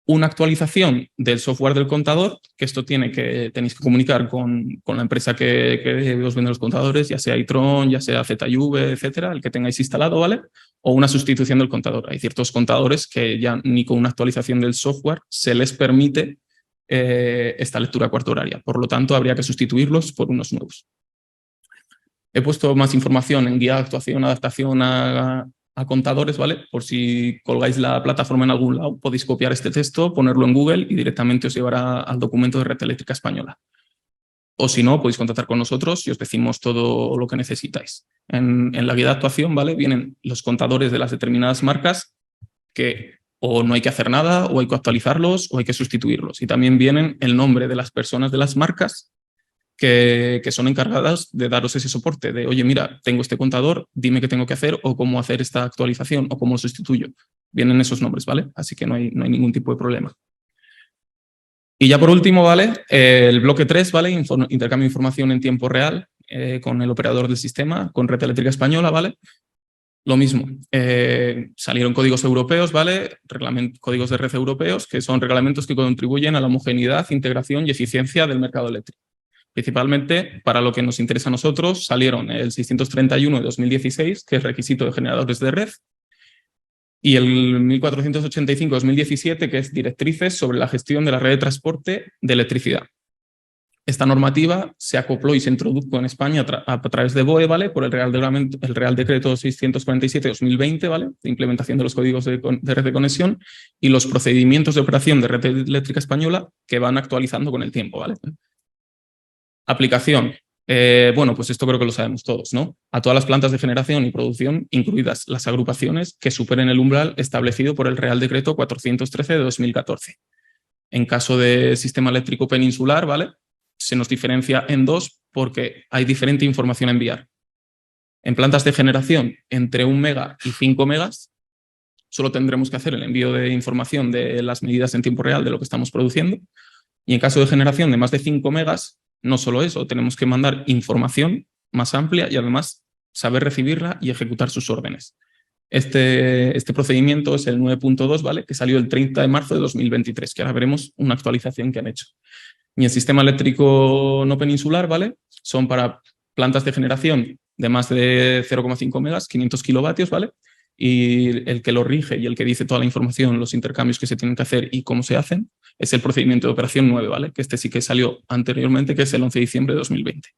Una actualización del software del contador, que esto tenéis que comunicar con la empresa que os vende los contadores, ya sea Itron, ya sea ZV, etcétera, el que tengáis instalado, ¿vale? O una sustitución del contador. Hay ciertos contadores que ya ni con una actualización del software se les permite esta lectura cuarto horaria. Por lo tanto, habría que sustituirlos por unos nuevos. He puesto más información en guía de actuación, adaptación a contadores, ¿vale? Por si colgáis la plataforma en algún lado, podéis copiar este texto, ponerlo en Google y directamente os llevará al documento de Red Eléctrica Española. O si no, podéis contactar con nosotros y os decimos todo lo que necesitáis. En la guía de actuación, ¿vale? Vienen los contadores de las determinadas marcas que o no hay que hacer nada, o hay que actualizarlos, o hay que sustituirlos. Y también vienen el nombre de las personas de las marcas que son encargadas de daros ese soporte de, oye, mira, tengo este contador, dime qué tengo que hacer o cómo hacer esta actualización o cómo lo sustituyo. Vienen esos nombres, ¿vale? Así que no hay ningún tipo de problema. Y ya por último, ¿vale? El bloque 3, ¿vale? Intercambio de información en tiempo real con el operador del sistema, con Red Eléctrica Española, ¿vale? Lo mismo, salieron códigos europeos, ¿vale? Códigos de red europeos, que son reglamentos que contribuyen a la homogeneidad, integración y eficiencia del mercado eléctrico. Principalmente, para lo que nos interesa a nosotros, salieron el 631 de 2016, que es requisito de generadores de red, y el 1485 de 2017, que es directrices sobre la gestión de la red de transporte de electricidad. Esta normativa se acopló y se introdujo en España a través de BOE, ¿vale? Por el Real Decreto 647-2020, ¿vale? De implementación de los códigos de red de conexión y los procedimientos de operación de Red Eléctrica Española que van actualizando con el tiempo, ¿vale? Aplicación. Bueno, pues esto creo que lo sabemos todos, ¿no? A todas las plantas de generación y producción, incluidas las agrupaciones que superen el umbral establecido por el Real Decreto 413 de 2014. En caso de sistema eléctrico peninsular, ¿vale? Se nos diferencia en dos porque hay diferente información a enviar. En plantas de generación entre 1 mega y 5 megas, solo tendremos que hacer el envío de información de las medidas en tiempo real de lo que estamos produciendo. Y en caso de generación de más de 5 megas, no solo eso, tenemos que mandar información más amplia y además saber recibirla y ejecutar sus órdenes. Este procedimiento es el 9.2, ¿vale? Que salió el 30 de marzo de 2023, que ahora veremos una actualización que han hecho. Y el sistema eléctrico no peninsular, ¿vale? Son para plantas de generación de más de 0,5 megas, 500 kilovatios, ¿vale? Y el que lo rige y el que dice toda la información, los intercambios que se tienen que hacer y cómo se hacen, es el procedimiento de operación 9, ¿vale? Que este sí que salió anteriormente, que es el 11 de diciembre de 2020.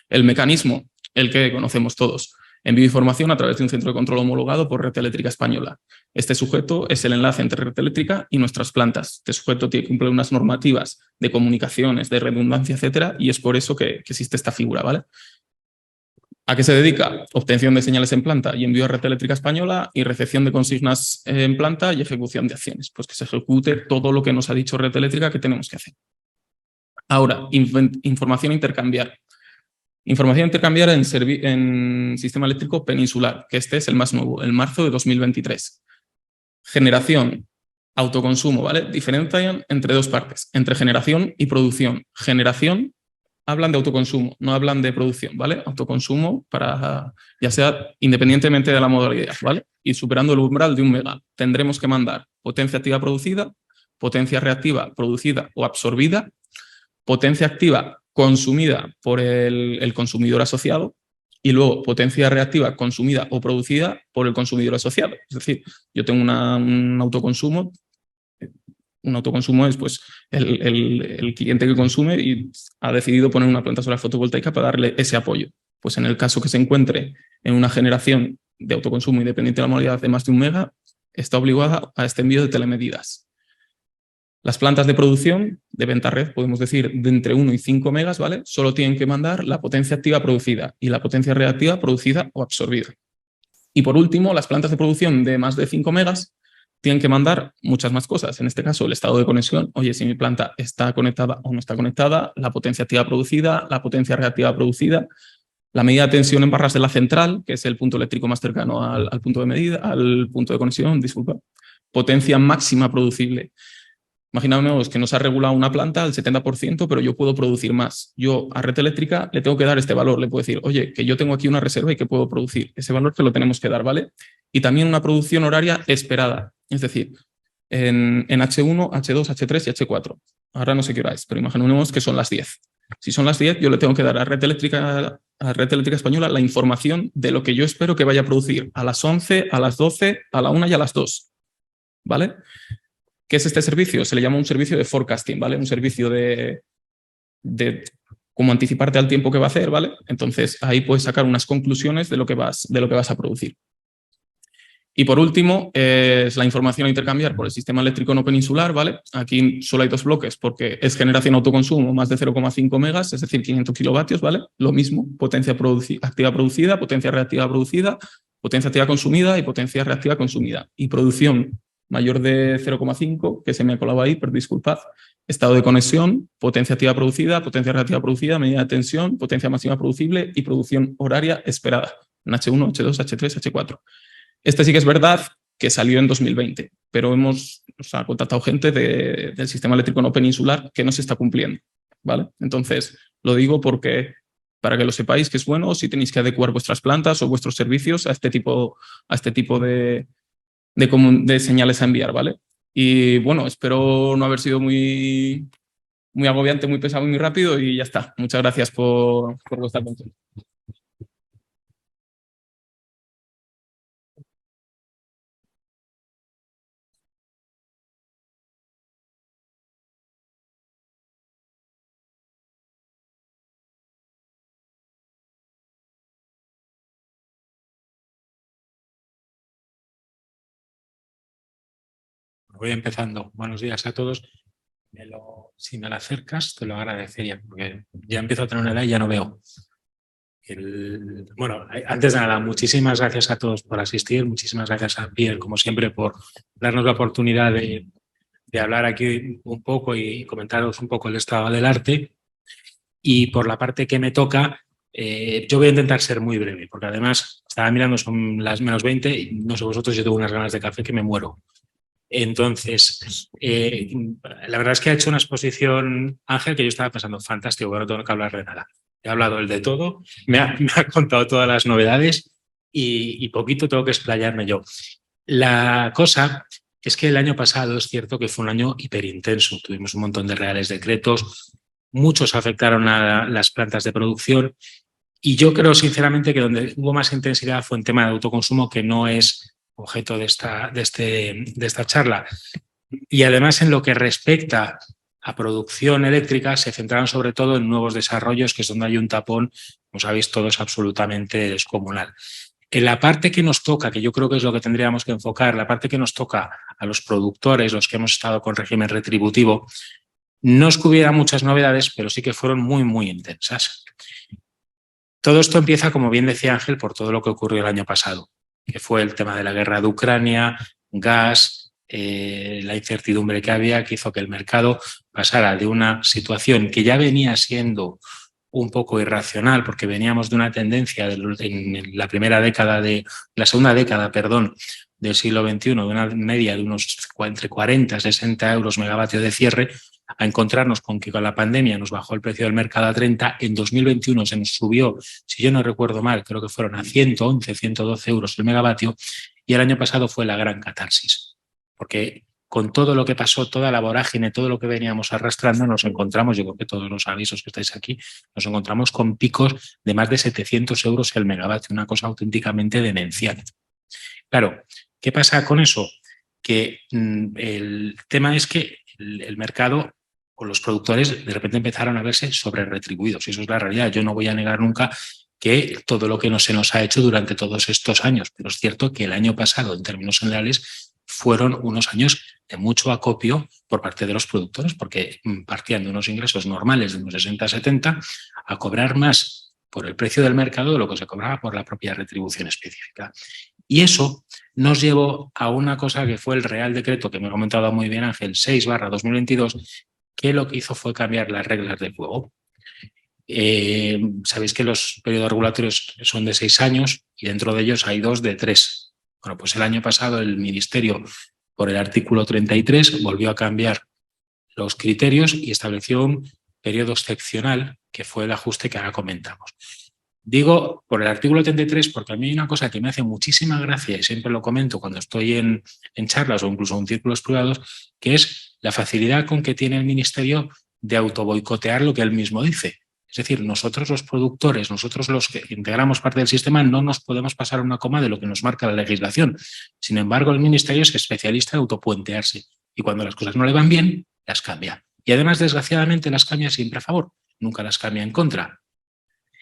El mecanismo, el que conocemos todos. Envío información a través de un centro de control homologado por Red Eléctrica Española. Este sujeto es el enlace entre Red Eléctrica y nuestras plantas. Este sujeto tiene que cumplir unas normativas de comunicaciones, de redundancia, etcétera, y es por eso que existe esta figura, ¿vale? ¿A qué se dedica? Obtención de señales en planta y envío a Red Eléctrica Española, y recepción de consignas en planta y ejecución de acciones. Pues que se ejecute todo lo que nos ha dicho Red Eléctrica que tenemos que hacer. Ahora, información a intercambiar. Información a intercambiar en sistema eléctrico peninsular, que este es el más nuevo, el marzo de 2023. Generación, autoconsumo, ¿vale? Diferencian entre dos partes, entre generación y producción. Generación, hablan de autoconsumo, no hablan de producción, ¿vale? Autoconsumo para, ya sea independientemente de la modalidad, ¿vale? Y superando el umbral de 1 mega. Tendremos que mandar potencia activa producida, potencia reactiva producida o absorbida, potencia activa consumida por el consumidor asociado, y luego potencia reactiva consumida o producida por el consumidor asociado. Es decir, yo tengo un autoconsumo. Un autoconsumo es pues, el cliente que consume y ha decidido poner una planta solar fotovoltaica para darle ese apoyo. Pues en el caso que se encuentre en una generación de autoconsumo independiente de la modalidad de más de 1 mega, está obligada a este envío de telemedidas. Las plantas de producción de venta red, podemos decir de entre 1 y 5 megas, ¿vale? Solo tienen que mandar la potencia activa producida y la potencia reactiva producida o absorbida. Y por último, las plantas de producción de más de 5 megas tienen que mandar muchas más cosas. En este caso, el estado de conexión. Oye, si mi planta está conectada o no está conectada, la potencia activa producida, la potencia reactiva producida, la medida de tensión en barras de la central, que es el punto eléctrico más cercano al punto de medida, al punto de conexión, disculpa. Potencia máxima producible. Imaginamos que nos ha regulado una planta al 70%, pero yo puedo producir más. Yo a Red Eléctrica le tengo que dar este valor. Le puedo decir, oye, que yo tengo aquí una reserva y que puedo producir. Ese valor te lo tenemos que dar, ¿vale? Y también una producción horaria esperada. Es decir, en H1, H2, H3 y H4. Ahora no sé qué hora es, pero imaginemos que son las 10. Si son las 10, yo le tengo que dar a Red Eléctrica Española la información de lo que yo espero que vaya a producir a las 11, a las 12, a la 1 y a las 2. ¿Vale? ¿Qué es este servicio? Se le llama un servicio de forecasting, ¿vale? Un servicio de cómo anticiparte al tiempo que va a hacer, ¿vale? Entonces, ahí puedes sacar unas conclusiones de lo que vas a producir. Y por último, es la información a intercambiar por el sistema eléctrico no peninsular, ¿vale? Aquí solo hay 2 bloques porque es generación autoconsumo más de 0,5 megas, es decir, 500 kilovatios, ¿vale? Lo mismo, potencia activa producida, potencia reactiva producida, potencia activa consumida y potencia reactiva consumida. Y producción mayor de 0,5, que se me ha colado ahí, pero disculpad. Estado de conexión, potencia activa producida, potencia reactiva producida, medida de tensión, potencia máxima producible y producción horaria esperada en H1, H2, H3, H4. Este sí que es verdad que salió en 2020, pero nos ha contactado gente del sistema eléctrico no peninsular que no se está cumpliendo, ¿vale? Entonces, lo digo porque para que lo sepáis que es bueno si tenéis que adecuar vuestras plantas o vuestros servicios a este tipo de señales a enviar, ¿vale? Y bueno, espero no haber sido muy agobiante, muy pesado y muy rápido, y ya está. Muchas gracias por vuestra atención. Voy empezando. Buenos días a todos. Si me lo acercas, te lo agradecería, porque ya empiezo a tener una edad y ya no veo. Bueno, antes de nada, muchísimas gracias a todos por asistir. Muchísimas gracias a Pierre, como siempre, por darnos la oportunidad de hablar aquí un poco y comentaros un poco el estado del arte. Y por la parte que me toca, yo voy a intentar ser muy breve, porque además estaba mirando, son las -20 y no sé vosotros, yo tengo unas ganas de café que me muero. Entonces, la verdad es que ha hecho una exposición, Ángel, que yo estaba pensando, fantástico, bueno, no tengo que hablar de nada. He hablado él de todo, me ha contado todas las novedades y poquito tengo que explayarme yo. La cosa es que el año pasado es cierto que fue un año hiperintenso. Tuvimos un montón de reales decretos, muchos afectaron a las plantas de producción y yo creo sinceramente que donde hubo más intensidad fue en tema de autoconsumo, que no es objeto de esta charla. Y además, en lo que respecta a producción eléctrica, se centraron sobre todo en nuevos desarrollos, que es donde hay un tapón, como sabéis todos, absolutamente descomunal. En la parte que nos toca, que yo creo que es lo que tendríamos que enfocar, la parte que nos toca a los productores, los que hemos estado con régimen retributivo, no es que hubiera muchas novedades, pero sí que fueron muy, muy intensas. Todo esto empieza, como bien decía Ángel, por todo lo que ocurrió el año pasado, que fue el tema de la guerra de Ucrania, gas, la incertidumbre que había, que hizo que el mercado pasara de una situación que ya venía siendo un poco irracional, porque veníamos de una tendencia en la segunda década, del siglo XXI, de una media de unos entre 40 y 60 euros megavatio de cierre, a encontrarnos con que con la pandemia nos bajó el precio del mercado a 30, en 2021 se nos subió, si yo no recuerdo mal, creo que fueron a 111, 112 euros el megavatio, y el año pasado fue la gran catarsis, porque con todo lo que pasó, toda la vorágine, todo lo que veníamos arrastrando, nos encontramos, yo creo que todos los avisos que estáis aquí, nos encontramos con picos de más de 700 euros el megavatio, una cosa auténticamente demencial. Claro, ¿qué pasa con eso? Que el tema es que el mercado o los productores de repente empezaron a verse sobre retribuidos, y eso es la realidad. Yo no voy a negar nunca que todo lo que se nos ha hecho durante todos estos años, pero es cierto que el año pasado, en términos generales, fueron unos años de mucho acopio por parte de los productores, porque partían de unos ingresos normales de unos 60-70 a cobrar más por el precio del mercado de lo que se cobraba por la propia retribución específica. Y eso nos llevó a una cosa que fue el Real Decreto, que me ha comentado muy bien Ángel, 6/2022, que lo que hizo fue cambiar las reglas de juego. Sabéis que los periodos regulatorios son de 6 años y dentro de ellos hay 2 de 3. Bueno, pues el año pasado el Ministerio, por el artículo 33, volvió a cambiar los criterios y estableció un periodo excepcional, que fue el ajuste que ahora comentamos. Digo por el artículo 33 porque a mí hay una cosa que me hace muchísima gracia y siempre lo comento cuando estoy en charlas o incluso en círculos privados, que es la facilidad con que tiene el Ministerio de autoboicotear lo que él mismo dice. Es decir, nosotros los productores, nosotros los que integramos parte del sistema, no nos podemos pasar una coma de lo que nos marca la legislación. Sin embargo, el Ministerio es especialista en autopuentearse y cuando las cosas no le van bien, las cambia. Y además, desgraciadamente, las cambia siempre a favor, nunca las cambia en contra.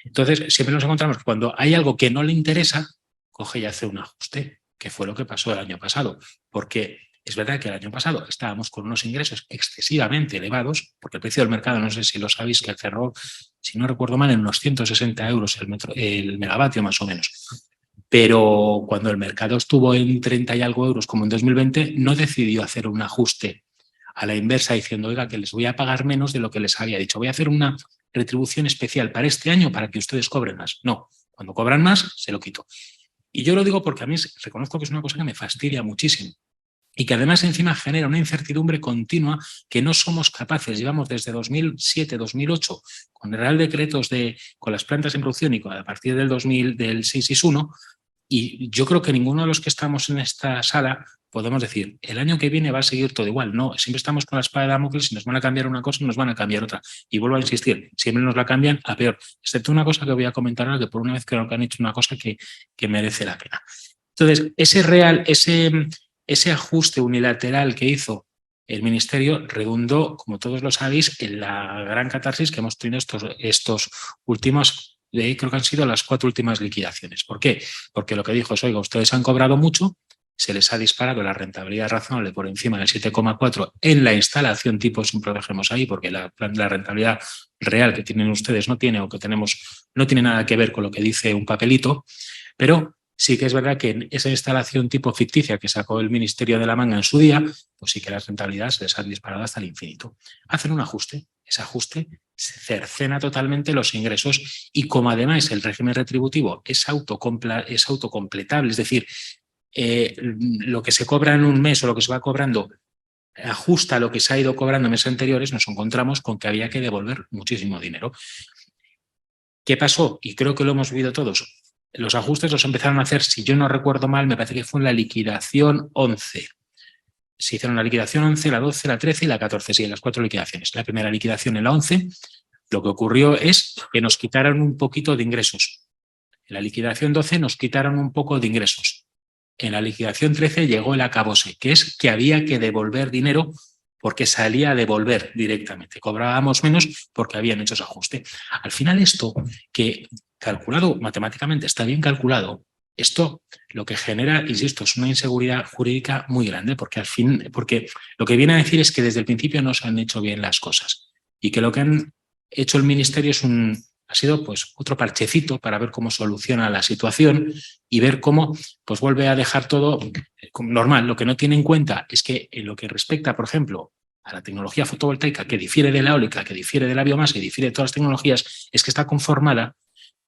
Entonces, siempre nos encontramos que cuando hay algo que no le interesa, coge y hace un ajuste, que fue lo que pasó el año pasado. Porque es verdad que el año pasado estábamos con unos ingresos excesivamente elevados, porque el precio del mercado, no sé si lo sabéis, que cerró, si no recuerdo mal, en unos 160 euros el megavatio más o menos. Pero cuando el mercado estuvo en 30 y algo euros, como en 2020, no decidió hacer un ajuste a la inversa diciendo, oiga, que les voy a pagar menos de lo que les había dicho. Voy a hacer una retribución especial para este año para que ustedes cobren más. No, cuando cobran más, se lo quito. Y yo lo digo porque a mí reconozco que es una cosa que me fastidia muchísimo y que además encima genera una incertidumbre continua que no somos capaces. Llevamos desde 2007, 2008, con el Real Decretos con las plantas en producción y a partir del 661, y yo creo que ninguno de los que estamos en esta sala podemos decir, el año que viene va a seguir todo igual. No, siempre estamos con la espada de Damocles y nos van a cambiar una cosa y nos van a cambiar otra. Y vuelvo a insistir, siempre nos la cambian a peor. Excepto una cosa que voy a comentar ahora, que por una vez creo que han hecho una cosa que merece la pena. Entonces, ese ajuste unilateral que hizo el Ministerio redundó, como todos lo sabéis, en la gran catarsis que hemos tenido estos últimos, creo que han sido las 4 últimas liquidaciones. ¿Por qué? Porque lo que dijo es, oiga, ustedes han cobrado mucho, se les ha disparado la rentabilidad razonable por encima del 7,4 en la instalación tipo, siempre lo dejemos ahí, porque la rentabilidad real que tienen ustedes no tiene o que tenemos no tiene nada que ver con lo que dice un papelito, pero sí que es verdad que en esa instalación tipo ficticia que sacó el Ministerio de la Manga en su día, pues sí que las rentabilidades se les han disparado hasta el infinito. Hacen un ajuste. Ese ajuste cercena totalmente los ingresos y como además el régimen retributivo es autocompletable, es decir, lo que se cobra en un mes o lo que se va cobrando ajusta lo que se ha ido cobrando en meses anteriores, nos encontramos con que había que devolver muchísimo dinero. ¿Qué pasó? Y creo que lo hemos vivido todos. Los ajustes los empezaron a hacer, si yo no recuerdo mal, me parece que fue en la liquidación 11. Se hicieron la liquidación 11, la 12, la 13 y la 14, sí, en las 4 liquidaciones. La primera liquidación en la 11, lo que ocurrió es que nos quitaron un poquito de ingresos. En la liquidación 12 nos quitaron un poco de ingresos. En la liquidación 13 llegó el acabose, que es que había que devolver dinero porque salía a devolver directamente. Cobrábamos menos porque habían hecho ese ajuste. Al final esto, que calculado matemáticamente está bien calculado, esto lo que genera, insisto, es una inseguridad jurídica muy grande porque lo que viene a decir es que desde el principio no se han hecho bien las cosas y que lo que han hecho el Ministerio es Ha sido pues otro parchecito para ver cómo soluciona la situación y ver cómo pues vuelve a dejar todo normal. Lo que no tiene en cuenta es que en lo que respecta, por ejemplo, a la tecnología fotovoltaica, que difiere de la eólica, que difiere de la biomasa y difiere de todas las tecnologías, es que está conformada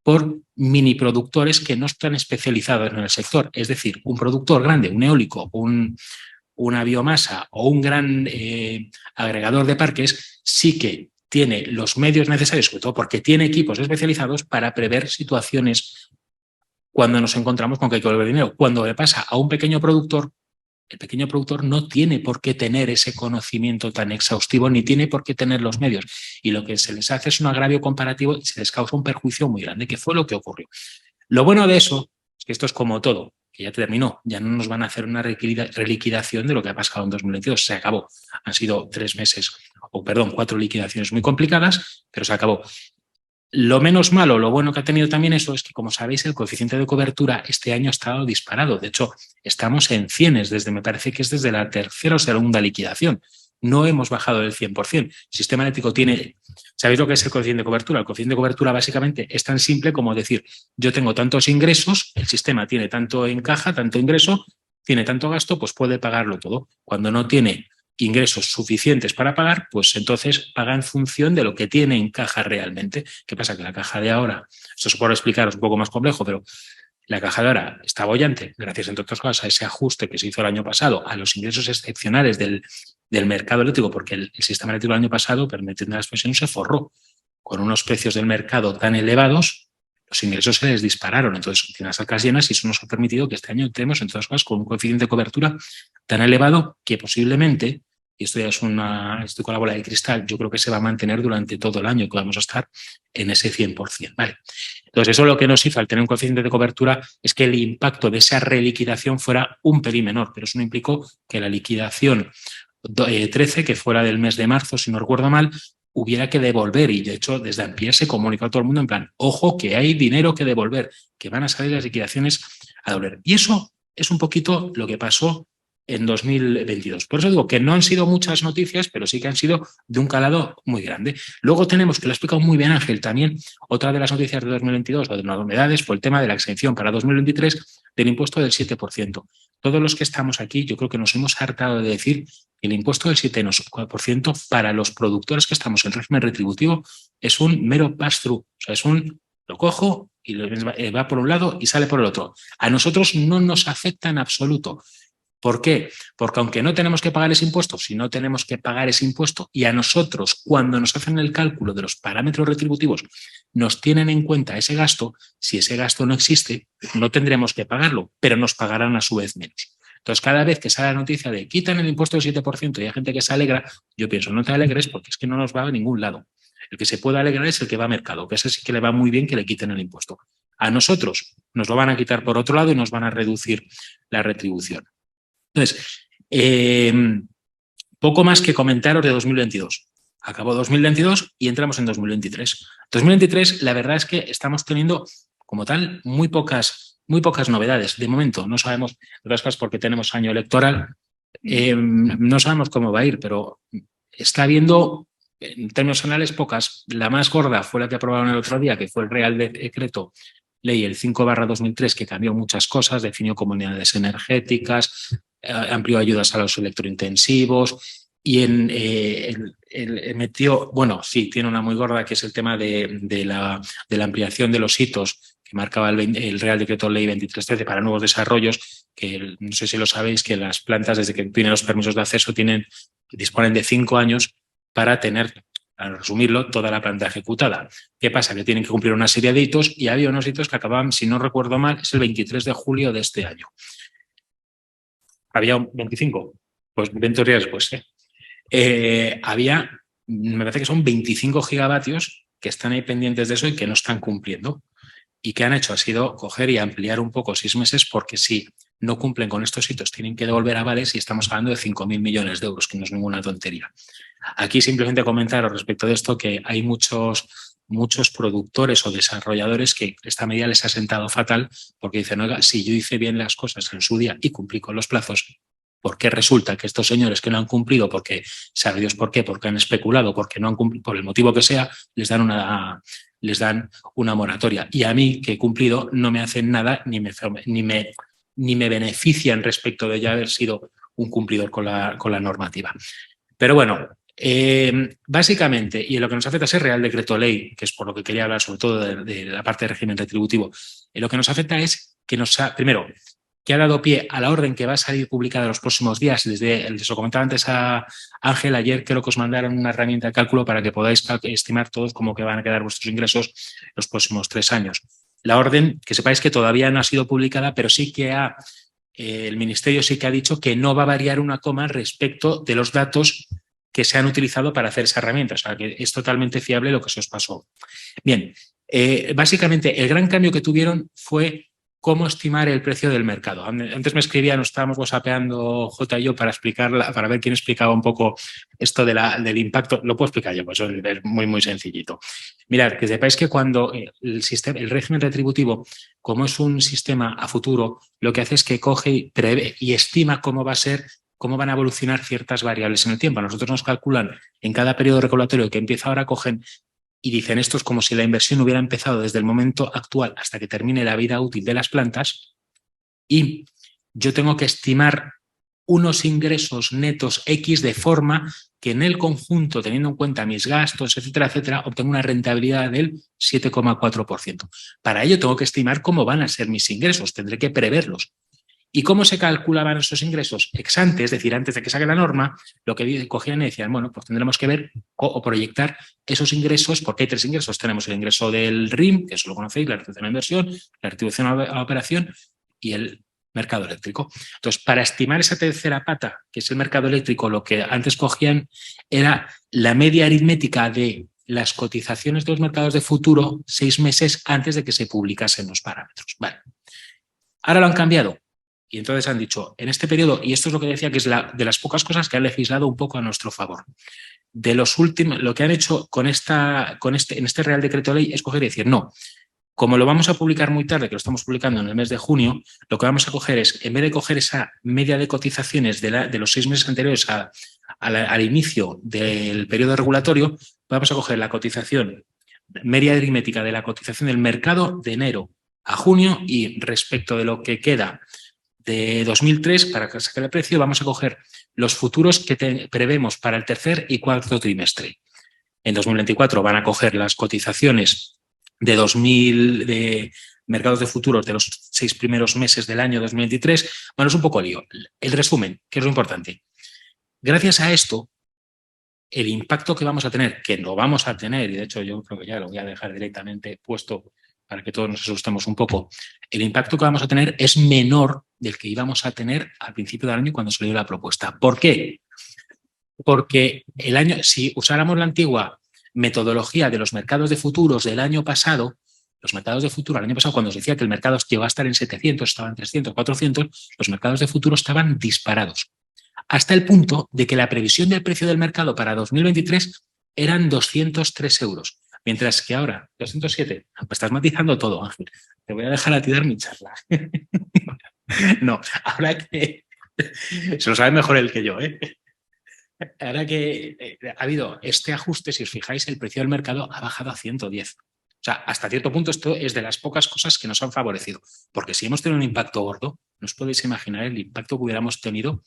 por mini productores que no están especializados en el sector. Es decir, un productor grande, un eólico, una biomasa o un gran agregador de parques sí que tiene los medios necesarios, sobre todo porque tiene equipos especializados para prever situaciones cuando nos encontramos con que hay que devolver dinero. Cuando le pasa a un pequeño productor, el pequeño productor no tiene por qué tener ese conocimiento tan exhaustivo ni tiene por qué tener los medios. Y lo que se les hace es un agravio comparativo y se les causa un perjuicio muy grande, que fue lo que ocurrió. Lo bueno de eso es que esto es como todo, que ya terminó. Ya no nos van a hacer una reliquidación de lo que ha pasado en 2022. Se acabó. Han sido 4 liquidaciones muy complicadas, pero se acabó. Lo menos malo, lo bueno que ha tenido también eso es que, como sabéis, el coeficiente de cobertura este año ha estado disparado. De hecho, estamos en 100, me parece que es desde la tercera o segunda liquidación. No hemos bajado del 100%. El sistema eléctrico tiene... ¿Sabéis lo que es el coeficiente de cobertura? El coeficiente de cobertura básicamente es tan simple como decir, yo tengo tantos ingresos, el sistema tiene tanto en caja, tanto ingreso, tiene tanto gasto, pues puede pagarlo todo. Cuando no tiene ingresos suficientes para pagar, pues entonces paga en función de lo que tiene en caja realmente. ¿Qué pasa? Que la caja de ahora, esto se puede explicaros un poco más complejo, pero la caja de ahora está boyante, gracias entre otras cosas a ese ajuste que se hizo el año pasado, a los ingresos excepcionales del mercado eléctrico, porque el sistema eléctrico el año pasado, permitiendo la expresión, se forró. Con unos precios del mercado tan elevados, los ingresos se les dispararon. Entonces, tienen las arcas llenas y eso nos ha permitido que este año entremos, entre otras cosas, con un coeficiente de cobertura tan elevado que posiblemente, y esto ya estoy con la bola de cristal, yo creo que se va a mantener durante todo el año, que vamos a estar en ese 100%. ¿Vale? Entonces, eso lo que nos hizo al tener un coeficiente de cobertura es que el impacto de esa reliquidación fuera un pelín menor, pero eso no implicó que la liquidación 13, que fuera del mes de marzo, si no recuerdo mal, hubiera que devolver. Y de hecho, desde Ampier se comunicó a todo el mundo en plan, ojo, que hay dinero que devolver, que van a salir las liquidaciones a devolver. Y eso es un poquito lo que pasó en 2022. Por eso digo que no han sido muchas noticias, pero sí que han sido de un calado muy grande. Luego tenemos, que lo ha explicado muy bien Ángel, también otra de las noticias de 2022 o de las novedades fue el tema de la exención para 2023 del impuesto del 7%. Todos los que estamos aquí, yo creo que nos hemos hartado de decir que el impuesto del 7% para los productores que estamos en régimen retributivo es un mero pass-through. O sea, lo cojo y va por un lado y sale por el otro. A nosotros no nos afecta en absoluto. ¿Por qué? Porque aunque no tenemos que pagar ese impuesto, si no tenemos que pagar ese impuesto y a nosotros cuando nos hacen el cálculo de los parámetros retributivos nos tienen en cuenta ese gasto, si ese gasto no existe, no tendremos que pagarlo, pero nos pagarán a su vez menos. Entonces, cada vez que sale la noticia de quitan el impuesto del 7% y hay gente que se alegra, yo pienso, no te alegres porque es que no nos va a ningún lado. El que se puede alegrar es el que va a mercado, que ese sí que le va muy bien que le quiten el impuesto. A nosotros nos lo van a quitar por otro lado y nos van a reducir la retribución. Entonces, poco más que comentaros de 2022. Acabó 2022 y entramos en 2023. 2023, la verdad es que estamos teniendo, como tal, muy pocas novedades. De momento, no sabemos, otras cosas porque tenemos año electoral, no sabemos cómo va a ir, pero está habiendo, en términos generales, pocas. La más gorda fue la que aprobaron el otro día, que fue el Real Decreto Ley el 5/2003, que cambió muchas cosas, definió comunidades energéticas, amplió ayudas a los electrointensivos y metió, bueno, sí, tiene una muy gorda que es el tema de la ampliación de los hitos que marcaba el Real Decreto Ley 2313 para nuevos desarrollos, que no sé si lo sabéis, que las plantas desde que tienen los permisos de acceso disponen de 5 años para tener, para resumirlo, toda la planta ejecutada. ¿Qué pasa? Que tienen que cumplir una serie de hitos y había unos hitos que acababan, si no recuerdo mal, es el 23 de julio de este año. Había 25, pues 20 días después. Había, me parece que son 25 gigavatios que están ahí pendientes de eso y que no están cumpliendo. Y que han hecho ha sido coger y ampliar un poco 6 meses porque si no cumplen con estos hitos tienen que devolver avales y estamos hablando de 5.000 millones de euros, que no es ninguna tontería. Aquí simplemente comentaros respecto de esto que hay muchos productores o desarrolladores que esta medida les ha sentado fatal porque dicen, oiga, si yo hice bien las cosas en su día y cumplí con los plazos, ¿por qué resulta que estos señores que no han cumplido, porque sabe Dios por qué, porque han especulado, porque no han cumplido, por el motivo que sea, les dan les dan una moratoria. Y a mí, que he cumplido, no me hacen nada ni me benefician respecto de ya haber sido un cumplidor con la normativa. Pero bueno, básicamente, y en lo que nos afecta es el Real Decreto Ley, que es por lo que quería hablar sobre todo de la parte de régimen retributivo, lo que nos afecta es que primero, que ha dado pie a la orden que va a salir publicada en los próximos días. Les lo comentaba antes a Ángel, ayer creo que os mandaron una herramienta de cálculo para que podáis estimar todos cómo que van a quedar vuestros ingresos los próximos 3 años. La orden, que sepáis que todavía no ha sido publicada, pero sí que el Ministerio sí que ha dicho que no va a variar una coma respecto de los datos que se han utilizado para hacer esa herramienta. O sea, que es totalmente fiable lo que se os pasó. Bien, básicamente el gran cambio que tuvieron fue cómo estimar el precio del mercado. Antes me escribía, nos estábamos whatsappeando J y yo para ver quién explicaba un poco esto del impacto. Lo puedo explicar yo, pues es muy, muy sencillito. Mirad, que sepáis que cuando el régimen retributivo, como es un sistema a futuro, lo que hace es que coge y prevé y estima cómo van a evolucionar ciertas variables en el tiempo. A nosotros nos calculan en cada periodo regulatorio que empieza ahora, cogen y dicen esto es como si la inversión hubiera empezado desde el momento actual hasta que termine la vida útil de las plantas, y yo tengo que estimar unos ingresos netos X de forma que en el conjunto, teniendo en cuenta mis gastos, etcétera, etcétera, obtengo una rentabilidad del 7,4%. Para ello tengo que estimar cómo van a ser mis ingresos, tendré que preverlos. ¿Y cómo se calculaban esos ingresos? Ex ante, es decir, antes de que saque la norma, lo que cogían y decían, bueno, pues tendremos que ver o proyectar esos ingresos, porque hay 3 ingresos. Tenemos el ingreso del RIM, que eso lo conocéis, la retribución a inversión, la retribución a la operación y el mercado eléctrico. Entonces, para estimar esa tercera pata, que es el mercado eléctrico, lo que antes cogían era la media aritmética de las cotizaciones de los mercados de futuro 6 meses antes de que se publicasen los parámetros. Vale. Ahora lo han cambiado. Y entonces han dicho, en este periodo, y esto es lo que decía que es de las pocas cosas que han legislado un poco a nuestro favor, de los últimos, lo que han hecho en este Real Decreto Ley es coger y decir, no, como lo vamos a publicar muy tarde, que lo estamos publicando en el mes de junio, lo que vamos a coger es, en vez de coger esa media de cotizaciones de los 6 meses anteriores al inicio del periodo regulatorio, vamos a coger la cotización media aritmética de la cotización del mercado de enero a junio, y respecto de lo que queda de 2003, para sacar el precio, vamos a coger los futuros que prevemos para el tercer y cuarto trimestre. En 2024 van a coger las cotizaciones de mercados de futuros de los 6 primeros meses del año 2023. Bueno, es un poco lío. El resumen, que es lo importante. Gracias a esto, el impacto que vamos a tener, que lo vamos a tener, y de hecho yo creo que ya lo voy a dejar directamente puesto para que todos nos asustemos un poco, el impacto que vamos a tener es menor del que íbamos a tener al principio del año cuando salió la propuesta. ¿Por qué? Porque si usáramos la antigua metodología de los mercados de futuros del año pasado, los mercados de futuro el año pasado, cuando se decía que el mercado llegó a estar en 700, estaban 300, 400, los mercados de futuro estaban disparados. Hasta el punto de que la previsión del precio del mercado para 2023 eran 203 euros. Mientras que ahora, 207, me estás matizando todo, Ángel. Te voy a dejar a ti dar mi charla. No, ahora que se lo sabe mejor él que yo, ¿eh? Ahora que ha habido este ajuste, si os fijáis, el precio del mercado ha bajado a 110. O sea, hasta cierto punto esto es de las pocas cosas que nos han favorecido. Porque si hemos tenido un impacto gordo, no os podéis imaginar el impacto que hubiéramos tenido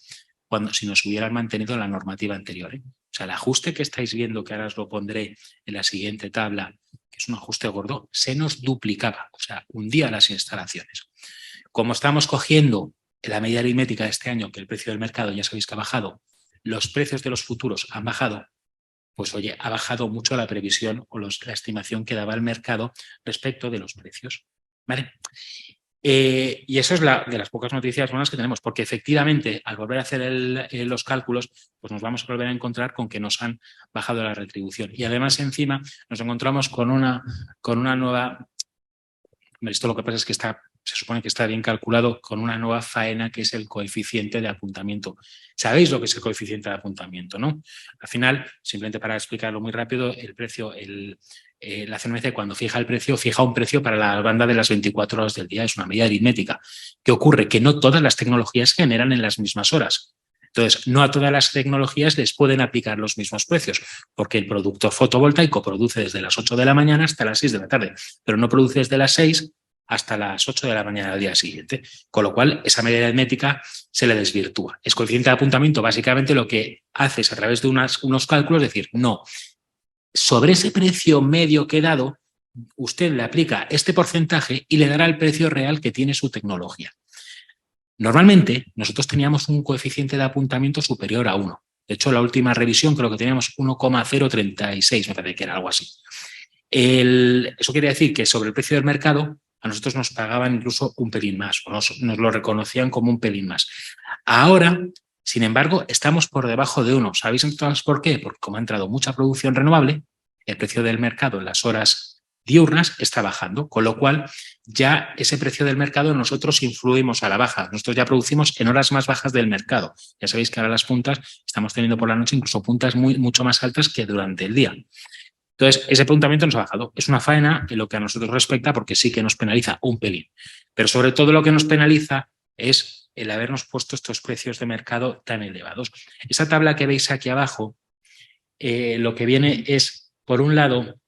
si nos hubieran mantenido la normativa anterior, ¿eh? O sea, el ajuste que estáis viendo, que ahora os lo pondré en la siguiente tabla, que es un ajuste gordo, se nos duplicaba, o sea, hundía las instalaciones. Como estamos cogiendo la media aritmética de este año, que el precio del mercado ya sabéis que ha bajado, los precios de los futuros han bajado, pues oye, ha bajado mucho la previsión o la estimación que daba el mercado respecto de los precios. ¿Vale? Y eso es de las pocas noticias buenas que tenemos, porque efectivamente al volver a hacer los cálculos, pues nos vamos a volver a encontrar con que nos han bajado la retribución. Y además encima nos encontramos con una nueva... Esto lo que pasa es que se supone que está bien calculado, con una nueva faena que es el coeficiente de apuntamiento. Sabéis lo que es el coeficiente de apuntamiento, ¿no? Al final, simplemente para explicarlo muy rápido, el precio, la CNMC cuando fija el precio, fija un precio para la banda de las 24 horas del día, es una medida aritmética. ¿Qué ocurre? Que no todas las tecnologías generan en las mismas horas. Entonces, no a todas las tecnologías les pueden aplicar los mismos precios, porque el productor fotovoltaico produce desde las 8 de la mañana hasta las 6 de la tarde, pero no produce desde las 6 hasta las 8 de la mañana del día siguiente. Con lo cual, esa medida aritmética se le desvirtúa. Es coeficiente de apuntamiento, básicamente lo que hace es a través de unos cálculos decir, no, sobre ese precio medio que he dado, usted le aplica este porcentaje y le dará el precio real que tiene su tecnología. Normalmente, nosotros teníamos un coeficiente de apuntamiento superior a 1. De hecho, la última revisión creo que teníamos 1,036, me parece que era algo así. Eso quiere decir que sobre el precio del mercado a nosotros nos pagaban incluso un pelín más, o nos lo reconocían como un pelín más. Ahora, sin embargo, estamos por debajo de 1. ¿Sabéis entonces por qué? Porque como ha entrado mucha producción renovable, el precio del mercado en las horas diurnas está bajando, con lo cual ya ese precio del mercado nosotros influimos a la baja. Nosotros ya producimos en horas más bajas del mercado. Ya sabéis que ahora las puntas estamos teniendo por la noche incluso puntas mucho más altas que durante el día. Entonces, ese apuntamiento nos ha bajado. Es una faena en lo que a nosotros respecta porque sí que nos penaliza un pelín. Pero sobre todo lo que nos penaliza es el habernos puesto estos precios de mercado tan elevados. Esa tabla que veis aquí abajo, lo que viene es, por un lado,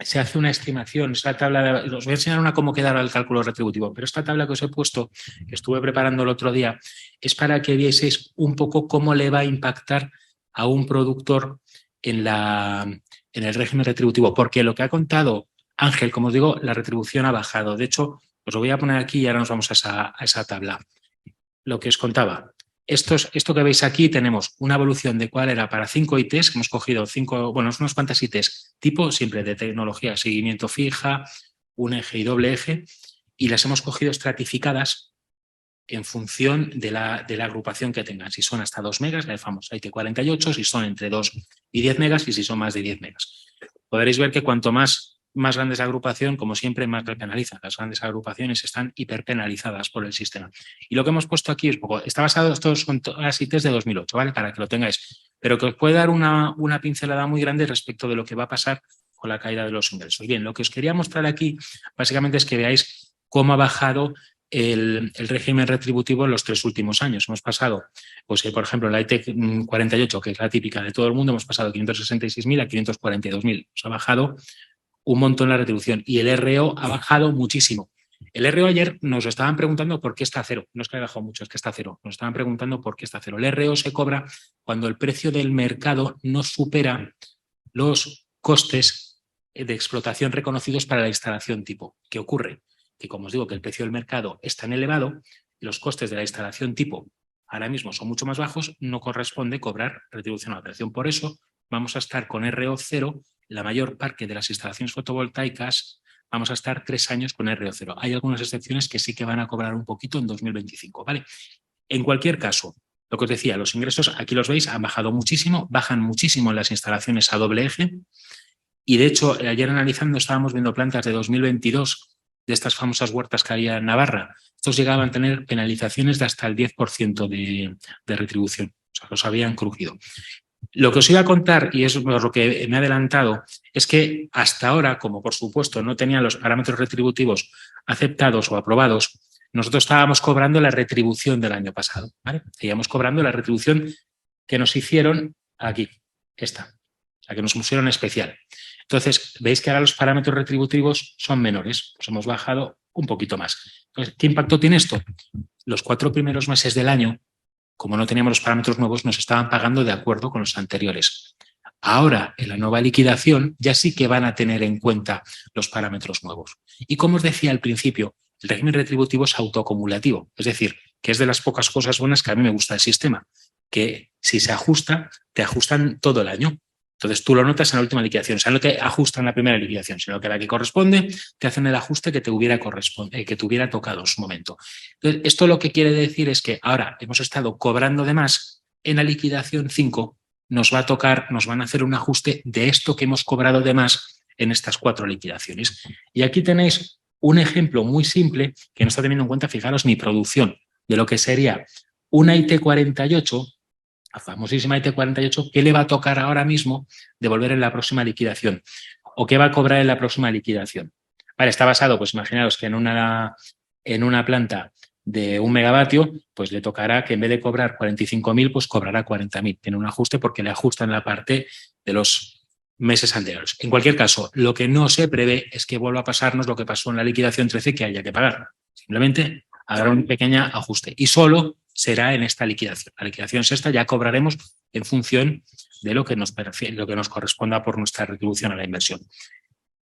se hace una estimación. Esta tabla, os voy a enseñar cómo quedará el cálculo retributivo, pero esta tabla que os he puesto, que estuve preparando el otro día, es para que vieseis un poco cómo le va a impactar a un productor en el régimen retributivo, porque lo que ha contado Ángel, como os digo, la retribución ha bajado. De hecho, os lo voy a poner aquí y ahora nos vamos a esa tabla. Lo que os contaba. Esto que veis aquí tenemos una evolución de cuál era para 5 ITs, que hemos cogido unas cuantas ITs, tipo siempre de tecnología, seguimiento fija, un eje y doble eje, y las hemos cogido estratificadas en función de la agrupación que tengan. Si son hasta 2 megas, la famosa IT48, si son entre 2 y 10 megas y si son más de 10 megas. Podréis ver que cuanto más grande es la agrupación, como siempre, más penaliza. Las grandes agrupaciones están hiperpenalizadas por el sistema. Y lo que hemos puesto aquí es está basado, estos son todas ITs de 2008, ¿vale? Para que lo tengáis. Pero que os puede dar una pincelada muy grande respecto de lo que va a pasar con la caída de los ingresos. Bien, lo que os quería mostrar aquí, básicamente, es que veáis cómo ha bajado el régimen retributivo en los 3 últimos años. Hemos pasado, pues, por ejemplo, la IT48, que es la típica de todo el mundo, hemos pasado de 566.000 a 542.000. Os ha bajado un montón la retribución y el RO ha bajado muchísimo. El RO ayer nos estaban preguntando por qué está a cero. No es que haya bajado mucho, es que está a cero. Nos estaban preguntando por qué está a cero. El RO se cobra cuando el precio del mercado no supera los costes de explotación reconocidos para la instalación tipo. ¿Qué ocurre? Que como os digo que el precio del mercado es tan elevado, los costes de la instalación tipo ahora mismo son mucho más bajos, no corresponde cobrar retribución a la operación. Por eso vamos a estar con RO 0, la mayor parte de las instalaciones fotovoltaicas vamos a estar 3 años con RO 0. Hay algunas excepciones que sí que van a cobrar un poquito en 2025, ¿vale? En cualquier caso, lo que os decía, los ingresos, aquí los veis, han bajado muchísimo, bajan muchísimo en las instalaciones a doble eje y de hecho, ayer analizando estábamos viendo plantas de 2022 de estas famosas huertas que había en Navarra. Estos llegaban a tener penalizaciones de hasta el 10% de retribución, o sea, los habían crujido. Lo que os iba a contar, y es lo que me he adelantado, es que hasta ahora, como por supuesto no tenían los parámetros retributivos aceptados o aprobados, nosotros estábamos cobrando la retribución del año pasado, ¿vale? Seguíamos cobrando la retribución que nos hicieron aquí, esta, la que nos pusieron especial. Entonces, veis que ahora los parámetros retributivos son menores, pues hemos bajado un poquito más. Entonces, ¿qué impacto tiene esto? Los 4 primeros meses del año, como no teníamos los parámetros nuevos, nos estaban pagando de acuerdo con los anteriores. Ahora, en la nueva liquidación, ya sí que van a tener en cuenta los parámetros nuevos. Y como os decía al principio, el régimen retributivo es autoacumulativo, es decir, que es de las pocas cosas buenas que a mí me gusta del sistema, que si se ajusta, te ajustan todo el año. Entonces tú lo notas en la última liquidación, o sea, no te ajustan la primera liquidación, sino que la que corresponde te hacen el ajuste que te hubiera tocado en su momento. Entonces, esto lo que quiere decir es que ahora hemos estado cobrando de más, en la liquidación 5 nos van a hacer un ajuste de esto que hemos cobrado de más en estas 4 liquidaciones. Y aquí tenéis un ejemplo muy simple que no está teniendo en cuenta, fijaros, mi producción de lo que sería una IT48, la famosísima IT48, ¿qué le va a tocar ahora mismo devolver en la próxima liquidación? ¿O qué va a cobrar en la próxima liquidación? Vale, está basado, pues imaginaos que en una planta de 1 megavatio, pues le tocará que en vez de cobrar 45.000, pues cobrará 40.000. Tiene un ajuste porque le ajustan la parte de los meses anteriores. En cualquier caso, lo que no se prevé es que vuelva a pasarnos lo que pasó en la liquidación 13, que haya que pagar. Simplemente habrá un pequeño ajuste y solo será en esta liquidación. La liquidación sexta ya cobraremos en función de lo que nos corresponda por nuestra retribución a la inversión.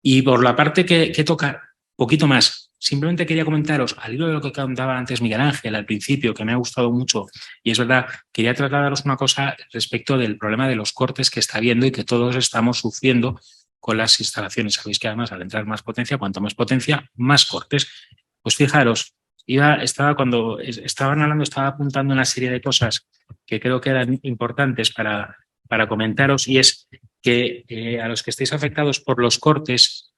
Y por la parte que toca, poquito más. Simplemente quería comentaros, al hilo de lo que contaba antes Miguel Ángel al principio, que me ha gustado mucho, y es verdad, quería trasladaros una cosa respecto del problema de los cortes que está habiendo y que todos estamos sufriendo con las instalaciones. Sabéis que además al entrar más potencia, cuanto más potencia, más cortes. Pues fijaros, cuando estaban hablando, estaba apuntando una serie de cosas que creo que eran importantes para comentaros, y es que a los que estéis afectados por los cortes,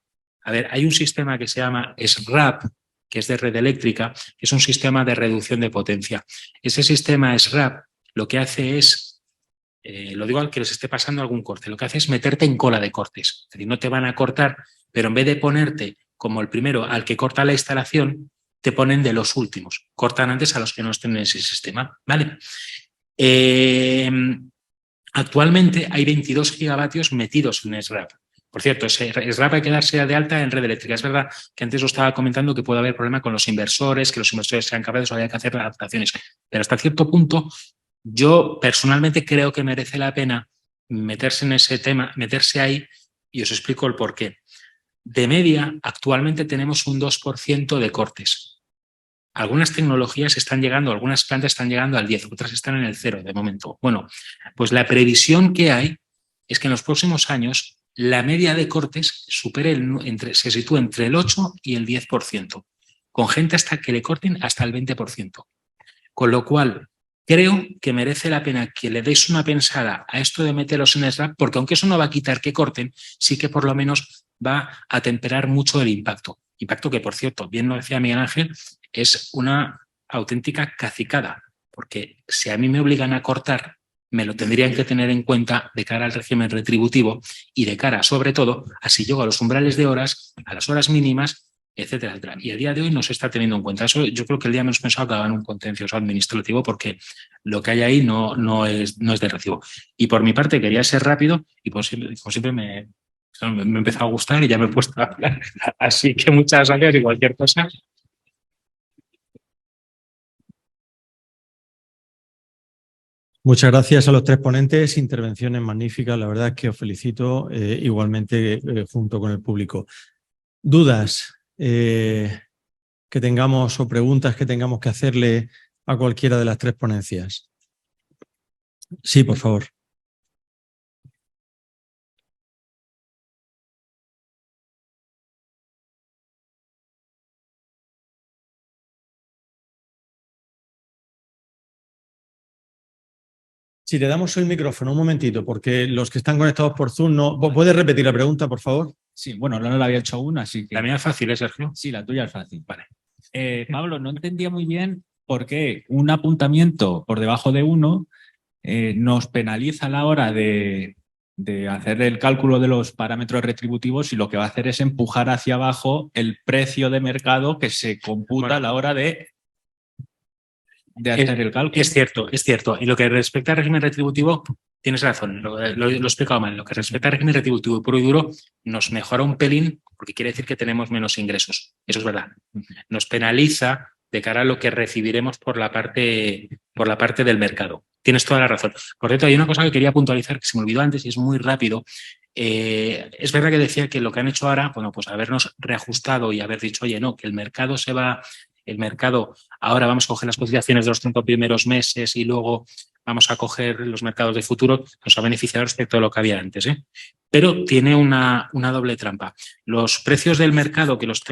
a ver, hay un sistema que se llama SRAP, que es de red eléctrica, que es un sistema de reducción de potencia. Ese sistema SRAP lo que hace es, lo digo al que les esté pasando algún corte, lo que hace es meterte en cola de cortes. Es decir, no te van a cortar, pero en vez de ponerte como el primero al que corta la instalación, te ponen de los últimos. Cortan antes a los que no estén en ese sistema. ¿Vale? Actualmente hay 22 gigavatios metidos en SRAP. Por cierto, ese SRAP hay que darse de alta en red eléctrica. Es verdad que antes os estaba comentando que puede haber problema con los inversores, que los inversores sean capaces o haya que hacer adaptaciones. Pero hasta cierto punto, yo personalmente creo que merece la pena meterse en ese tema, meterse ahí, y os explico el porqué. De media, actualmente tenemos un 2% de cortes. Algunas tecnologías están llegando, algunas plantas están llegando al 10, otras están en el 0 de momento. Bueno, pues la previsión que hay es que en los próximos años la media de cortes se sitúa entre el 8 y el 10%, con gente hasta que le corten hasta el 20%. Con lo cual, creo que merece la pena que le deis una pensada a esto de meteros en SRAP, porque aunque eso no va a quitar que corten, sí que por lo menos va a temperar mucho el impacto. Impacto que, por cierto, bien lo decía Miguel Ángel, es una auténtica cacicada, porque si a mí me obligan a cortar, me lo tendrían que tener en cuenta de cara al régimen retributivo y de cara, sobre todo, a si llego a los umbrales de horas, a las horas mínimas, etcétera, etcétera. Y a día de hoy no se está teniendo en cuenta. Eso yo creo que el día menos pensado acaba en un contencioso administrativo, porque lo que hay ahí no es de recibo. Y por mi parte quería ser rápido y como siempre me ha empezado a gustar y ya me he puesto a hablar. Así que muchas gracias y cualquier cosa. Muchas gracias a los tres ponentes, intervenciones magníficas, la verdad es que os felicito igualmente junto con el público. ¿Dudas que tengamos o preguntas que tengamos que hacerle a cualquiera de las tres ponencias? Sí, por favor. Si le damos el micrófono un momentito, porque los que están conectados por Zoom no... ¿Puedes repetir la pregunta, por favor? Sí, bueno, no la había hecho aún, así que... La mía es fácil, ¿eh, Sergio? Sí, la tuya es fácil. Vale. Pablo, no entendía muy bien por qué un apuntamiento por debajo de 1 nos penaliza a la hora de hacer el cálculo de los parámetros retributivos, y lo que va a hacer es empujar hacia abajo el precio de mercado que se computa a la hora de hacer el cálculo. Es cierto. Y lo que respecta al régimen retributivo, tienes razón, lo he explicado mal. Lo que respecta al régimen retributivo puro y duro, nos mejora un pelín, porque quiere decir que tenemos menos ingresos. Eso es verdad. Nos penaliza de cara a lo que recibiremos por la parte del mercado. Tienes toda la razón. Por cierto, hay una cosa que quería puntualizar que se me olvidó antes y es muy rápido. Es verdad que decía que lo que han hecho ahora, bueno, pues habernos reajustado y haber dicho, oye, no, que el mercado se va... El mercado, ahora vamos a coger las cotizaciones de los 5 primeros meses y luego vamos a coger los mercados de futuro, nos ha beneficiado respecto a lo que había antes, ¿eh? Pero tiene una doble trampa. Los precios del mercado, que los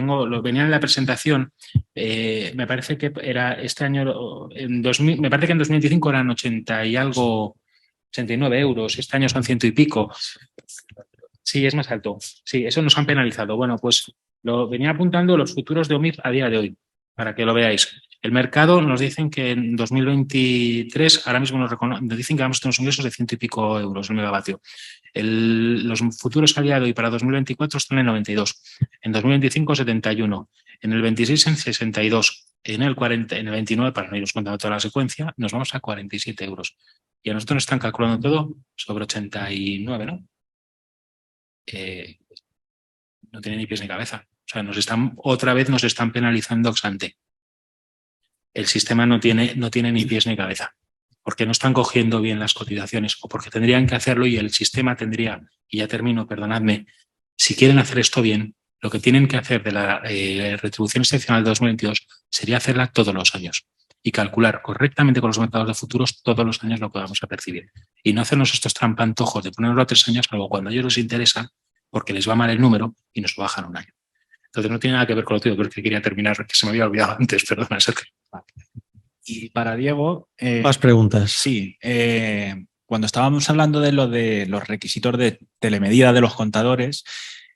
venían en la presentación, me parece que era este año, me parece que en 2025 eran 80 y algo, 89 euros, este año son 100 y pico. Sí, es más alto. Sí, eso nos han penalizado. Bueno, pues lo venía apuntando los futuros de OMIP a día de hoy, para que lo veáis. El mercado nos dicen que en 2023, ahora mismo nos dicen que vamos a tener unos ingresos de 100 y pico euros el megavatio. Los futuros a día de hoy para 2024 están en 92, en 2025 71, en el 26 en 62, en el 29, para no iros contando toda la secuencia, nos vamos a 47 euros. Y a nosotros nos están calculando todo sobre 89, ¿no? No tiene ni pies ni cabeza. O sea, otra vez nos están penalizando ex ante. El sistema no tiene ni pies ni cabeza. Porque no están cogiendo bien las cotizaciones o porque tendrían que hacerlo y el sistema tendría, y ya termino, perdonadme, si quieren hacer esto bien, lo que tienen que hacer de la retribución excepcional de 2022 sería hacerla todos los años y calcular correctamente con los mercados de futuros todos los años lo que vamos a percibir. Y no hacernos estos trampantojos de ponerlo a 3 años, salvo cuando a ellos les interesa, porque les va mal el número y nos lo bajan 1 año. Entonces no tiene nada que ver con lo tuyo, pero que quería terminar, que se me había olvidado antes, perdona, Sergio. Y para Diego... Más preguntas. Sí, cuando estábamos hablando de los requisitos de telemedida de los contadores,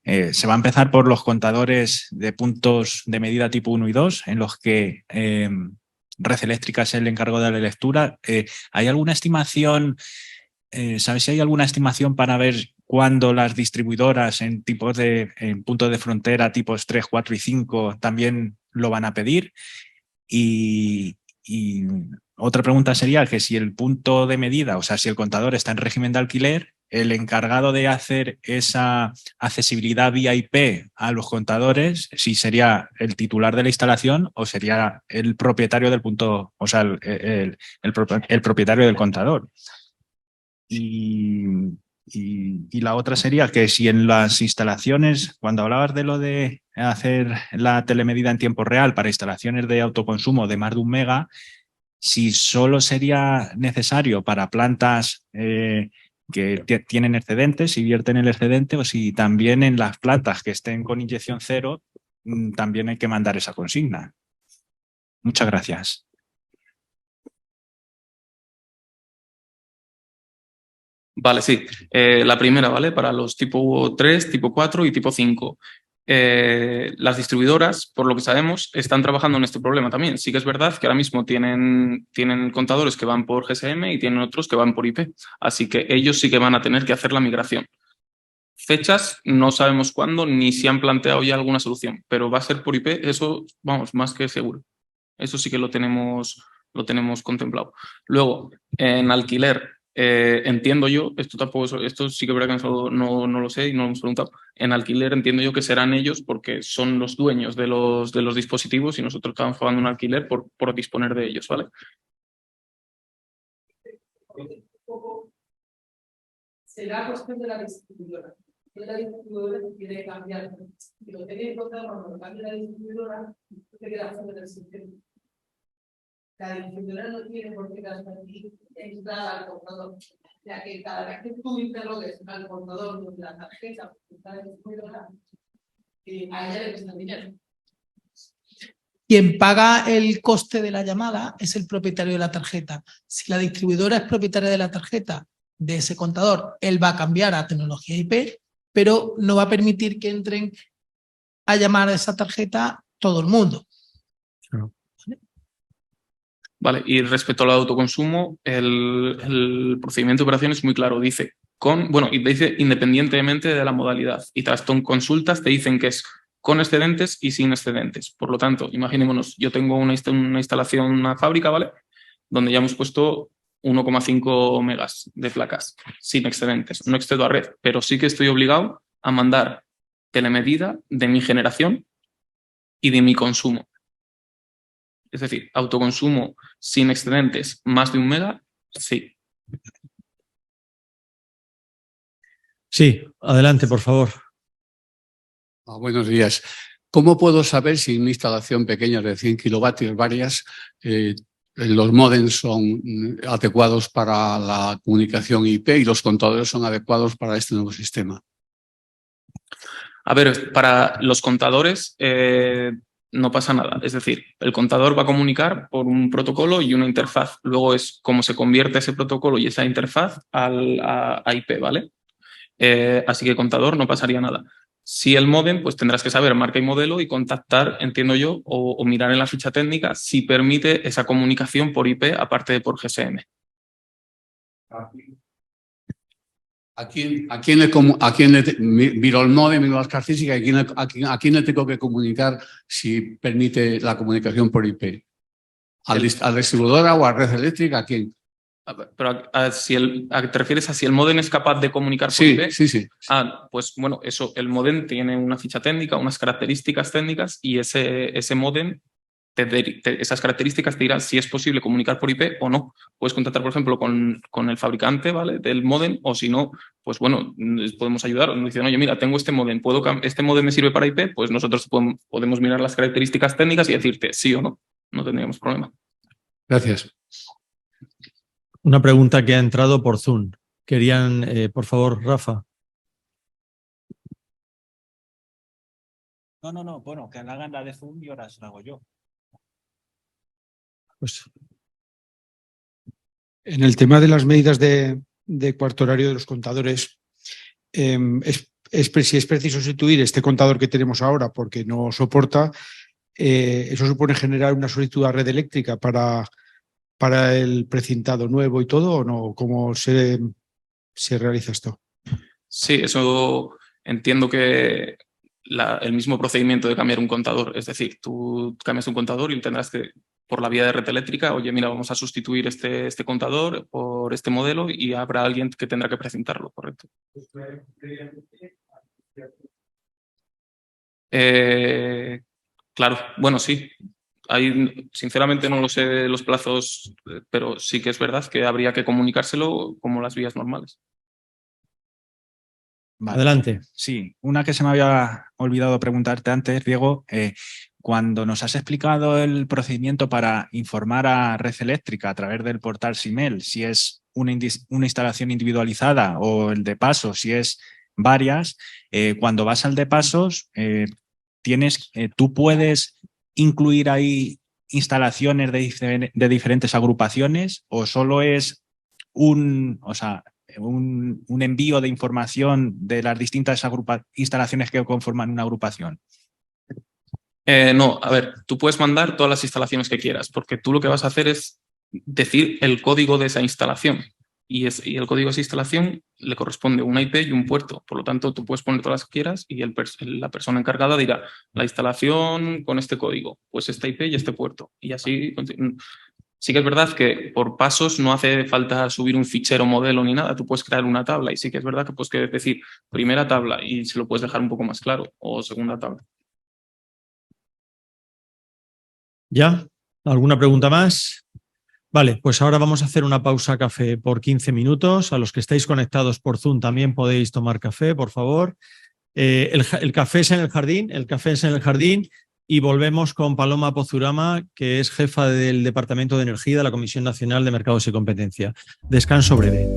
se va a empezar por los contadores de puntos de medida tipo 1 y 2, en los que Red Eléctrica es el encargado de la lectura. ¿Hay alguna estimación, sabes si hay alguna estimación para ver cuándo las distribuidoras en puntos de frontera tipos 3, 4 y 5 también lo van a pedir? Y otra pregunta sería que si el punto de medida, o sea, si el contador está en régimen de alquiler, el encargado de hacer esa accesibilidad vía IP a los contadores, si sería el titular de la instalación o sería el propietario del punto, o sea, el propietario del contador. Y la otra sería que si en las instalaciones, cuando hablabas de lo de hacer la telemedida en tiempo real para instalaciones de autoconsumo de más de 1 mega, si solo sería necesario para plantas que tienen excedentes, si vierten el excedente, o si también en las plantas que estén con inyección cero, también hay que mandar esa consigna. Muchas gracias. Vale, sí. La primera, ¿vale? Para los tipo 3, tipo 4 y tipo 5. Las distribuidoras, por lo que sabemos, están trabajando en este problema también. Sí que es verdad que ahora mismo tienen contadores que van por GSM y tienen otros que van por IP. Así que ellos sí que van a tener que hacer la migración. Fechas, no sabemos cuándo ni si han planteado ya alguna solución, pero va a ser por IP, eso, vamos, más que seguro. Eso sí que lo tenemos contemplado. Luego, en alquiler, entiendo yo, esto sí que es verdad que no lo sé y no lo hemos preguntado. En alquiler entiendo yo que serán ellos porque son los dueños de los dispositivos y nosotros estamos pagando un alquiler por disponer de ellos, ¿vale? Será cuestión de la distribuidora. La distribuidora quiere cambiar. Si lo tenéis en cuenta, cuando cambie la distribuidora, se queda fuera del sistema. La distribuidora no tiene por qué gastar aquí entrada al contador, ya que cada vez que tú interrogues al contador de la tarjeta, a ella le cuesta dinero. Quien paga el coste de la llamada es el propietario de la tarjeta. Si la distribuidora es propietaria de la tarjeta de ese contador, él va a cambiar a tecnología IP, pero no va a permitir que entren a llamar a esa tarjeta todo el mundo. Vale, y respecto al autoconsumo, el procedimiento de operación es muy claro. Dice, y dice independientemente de la modalidad. Y tras consultas te dicen que es con excedentes y sin excedentes. Por lo tanto, imaginémonos, yo tengo una instalación, una fábrica, ¿vale? Donde ya hemos puesto 1,5 megas de placas sin excedentes. No excedo a red, pero sí que estoy obligado a mandar telemedida de mi generación y de mi consumo. Es decir, autoconsumo sin excedentes más de 1 mega, sí. Sí, adelante, por favor. Buenos días. ¿Cómo puedo saber si en una instalación pequeña de 100 kilovatios varias los módems son adecuados para la comunicación IP y los contadores son adecuados para este nuevo sistema? A ver, para los contadores no pasa nada. Es decir, el contador va a comunicar por un protocolo y una interfaz. Luego es cómo se convierte ese protocolo y esa interfaz a IP, ¿vale? Así que contador no pasaría nada. Si el módem, pues tendrás que saber marca y modelo y contactar, entiendo yo, o mirar en la ficha técnica si permite esa comunicación por IP aparte de por GSM. ¿A quién miro el módem, miro las características, a quién le tengo que comunicar si permite la comunicación por IP? ¿Al distribuidora o a red eléctrica? ¿A quién? Pero te refieres a si el módem es capaz de comunicar por Sí, IP. sí. Pues bueno, el módem tiene una ficha técnica, unas características técnicas y ese módem, esas características te dirán si es posible comunicar por IP o no. Puedes contactar, por ejemplo, con el fabricante, ¿vale?, del módem, o si no, pues bueno, podemos ayudar. Nos dicen, oye, mira, tengo este módem, ¿este módem me sirve para IP? Pues nosotros podemos mirar las características técnicas y decirte sí o no. No tendríamos problema. Gracias. Una pregunta que ha entrado por Zoom. Querían, por favor, Rafa. No, bueno, que hagan la de Zoom y ahora la hago yo. Pues, en el tema de las medidas de cuarto horario de los contadores, si es preciso sustituir este contador que tenemos ahora porque no soporta, eso supone generar una solicitud a red eléctrica para el precintado nuevo y todo, ¿o no? ¿Cómo se realiza esto? Sí, eso entiendo que el mismo procedimiento de cambiar un contador. Es decir, tú cambias un contador y tendrás que, por la vía de red eléctrica, oye, mira, vamos a sustituir este contador por este modelo y habrá alguien que tendrá que precintarlo, ¿correcto? Claro, bueno, sí. Sinceramente no lo sé los plazos, pero sí que es verdad que habría que comunicárselo como las vías normales. Vale. Adelante. Sí, una que se me había olvidado preguntarte antes, Diego, cuando nos has explicado el procedimiento para informar a Red Eléctrica a través del portal SIMEL, si es una instalación individualizada o el de pasos, si es varias, cuando vas al de pasos, tú puedes incluir ahí instalaciones de diferentes agrupaciones o solo es un envío de información de las distintas instalaciones que conforman una agrupación? No, a ver, tú puedes mandar todas las instalaciones que quieras, porque tú lo que vas a hacer es decir el código de esa instalación. Y el código de esa instalación le corresponde una IP y un puerto. Por lo tanto, tú puedes poner todas las que quieras y la persona encargada dirá, la instalación con este código, pues esta IP y este puerto. Y así. Sí que es verdad que por pasos no hace falta subir un fichero modelo ni nada. Tú puedes crear una tabla y sí que es verdad que puedes decir primera tabla y se lo puedes dejar un poco más claro, o segunda tabla. ¿Ya? ¿Alguna pregunta más? Vale, pues ahora vamos a hacer una pausa café por 15 minutos. A los que estáis conectados por Zoom también podéis tomar café, por favor. El café es en el jardín, y volvemos con Paloma Pozurama, que es jefa del Departamento de Energía de la Comisión Nacional de Mercados y Competencia. Descanso breve.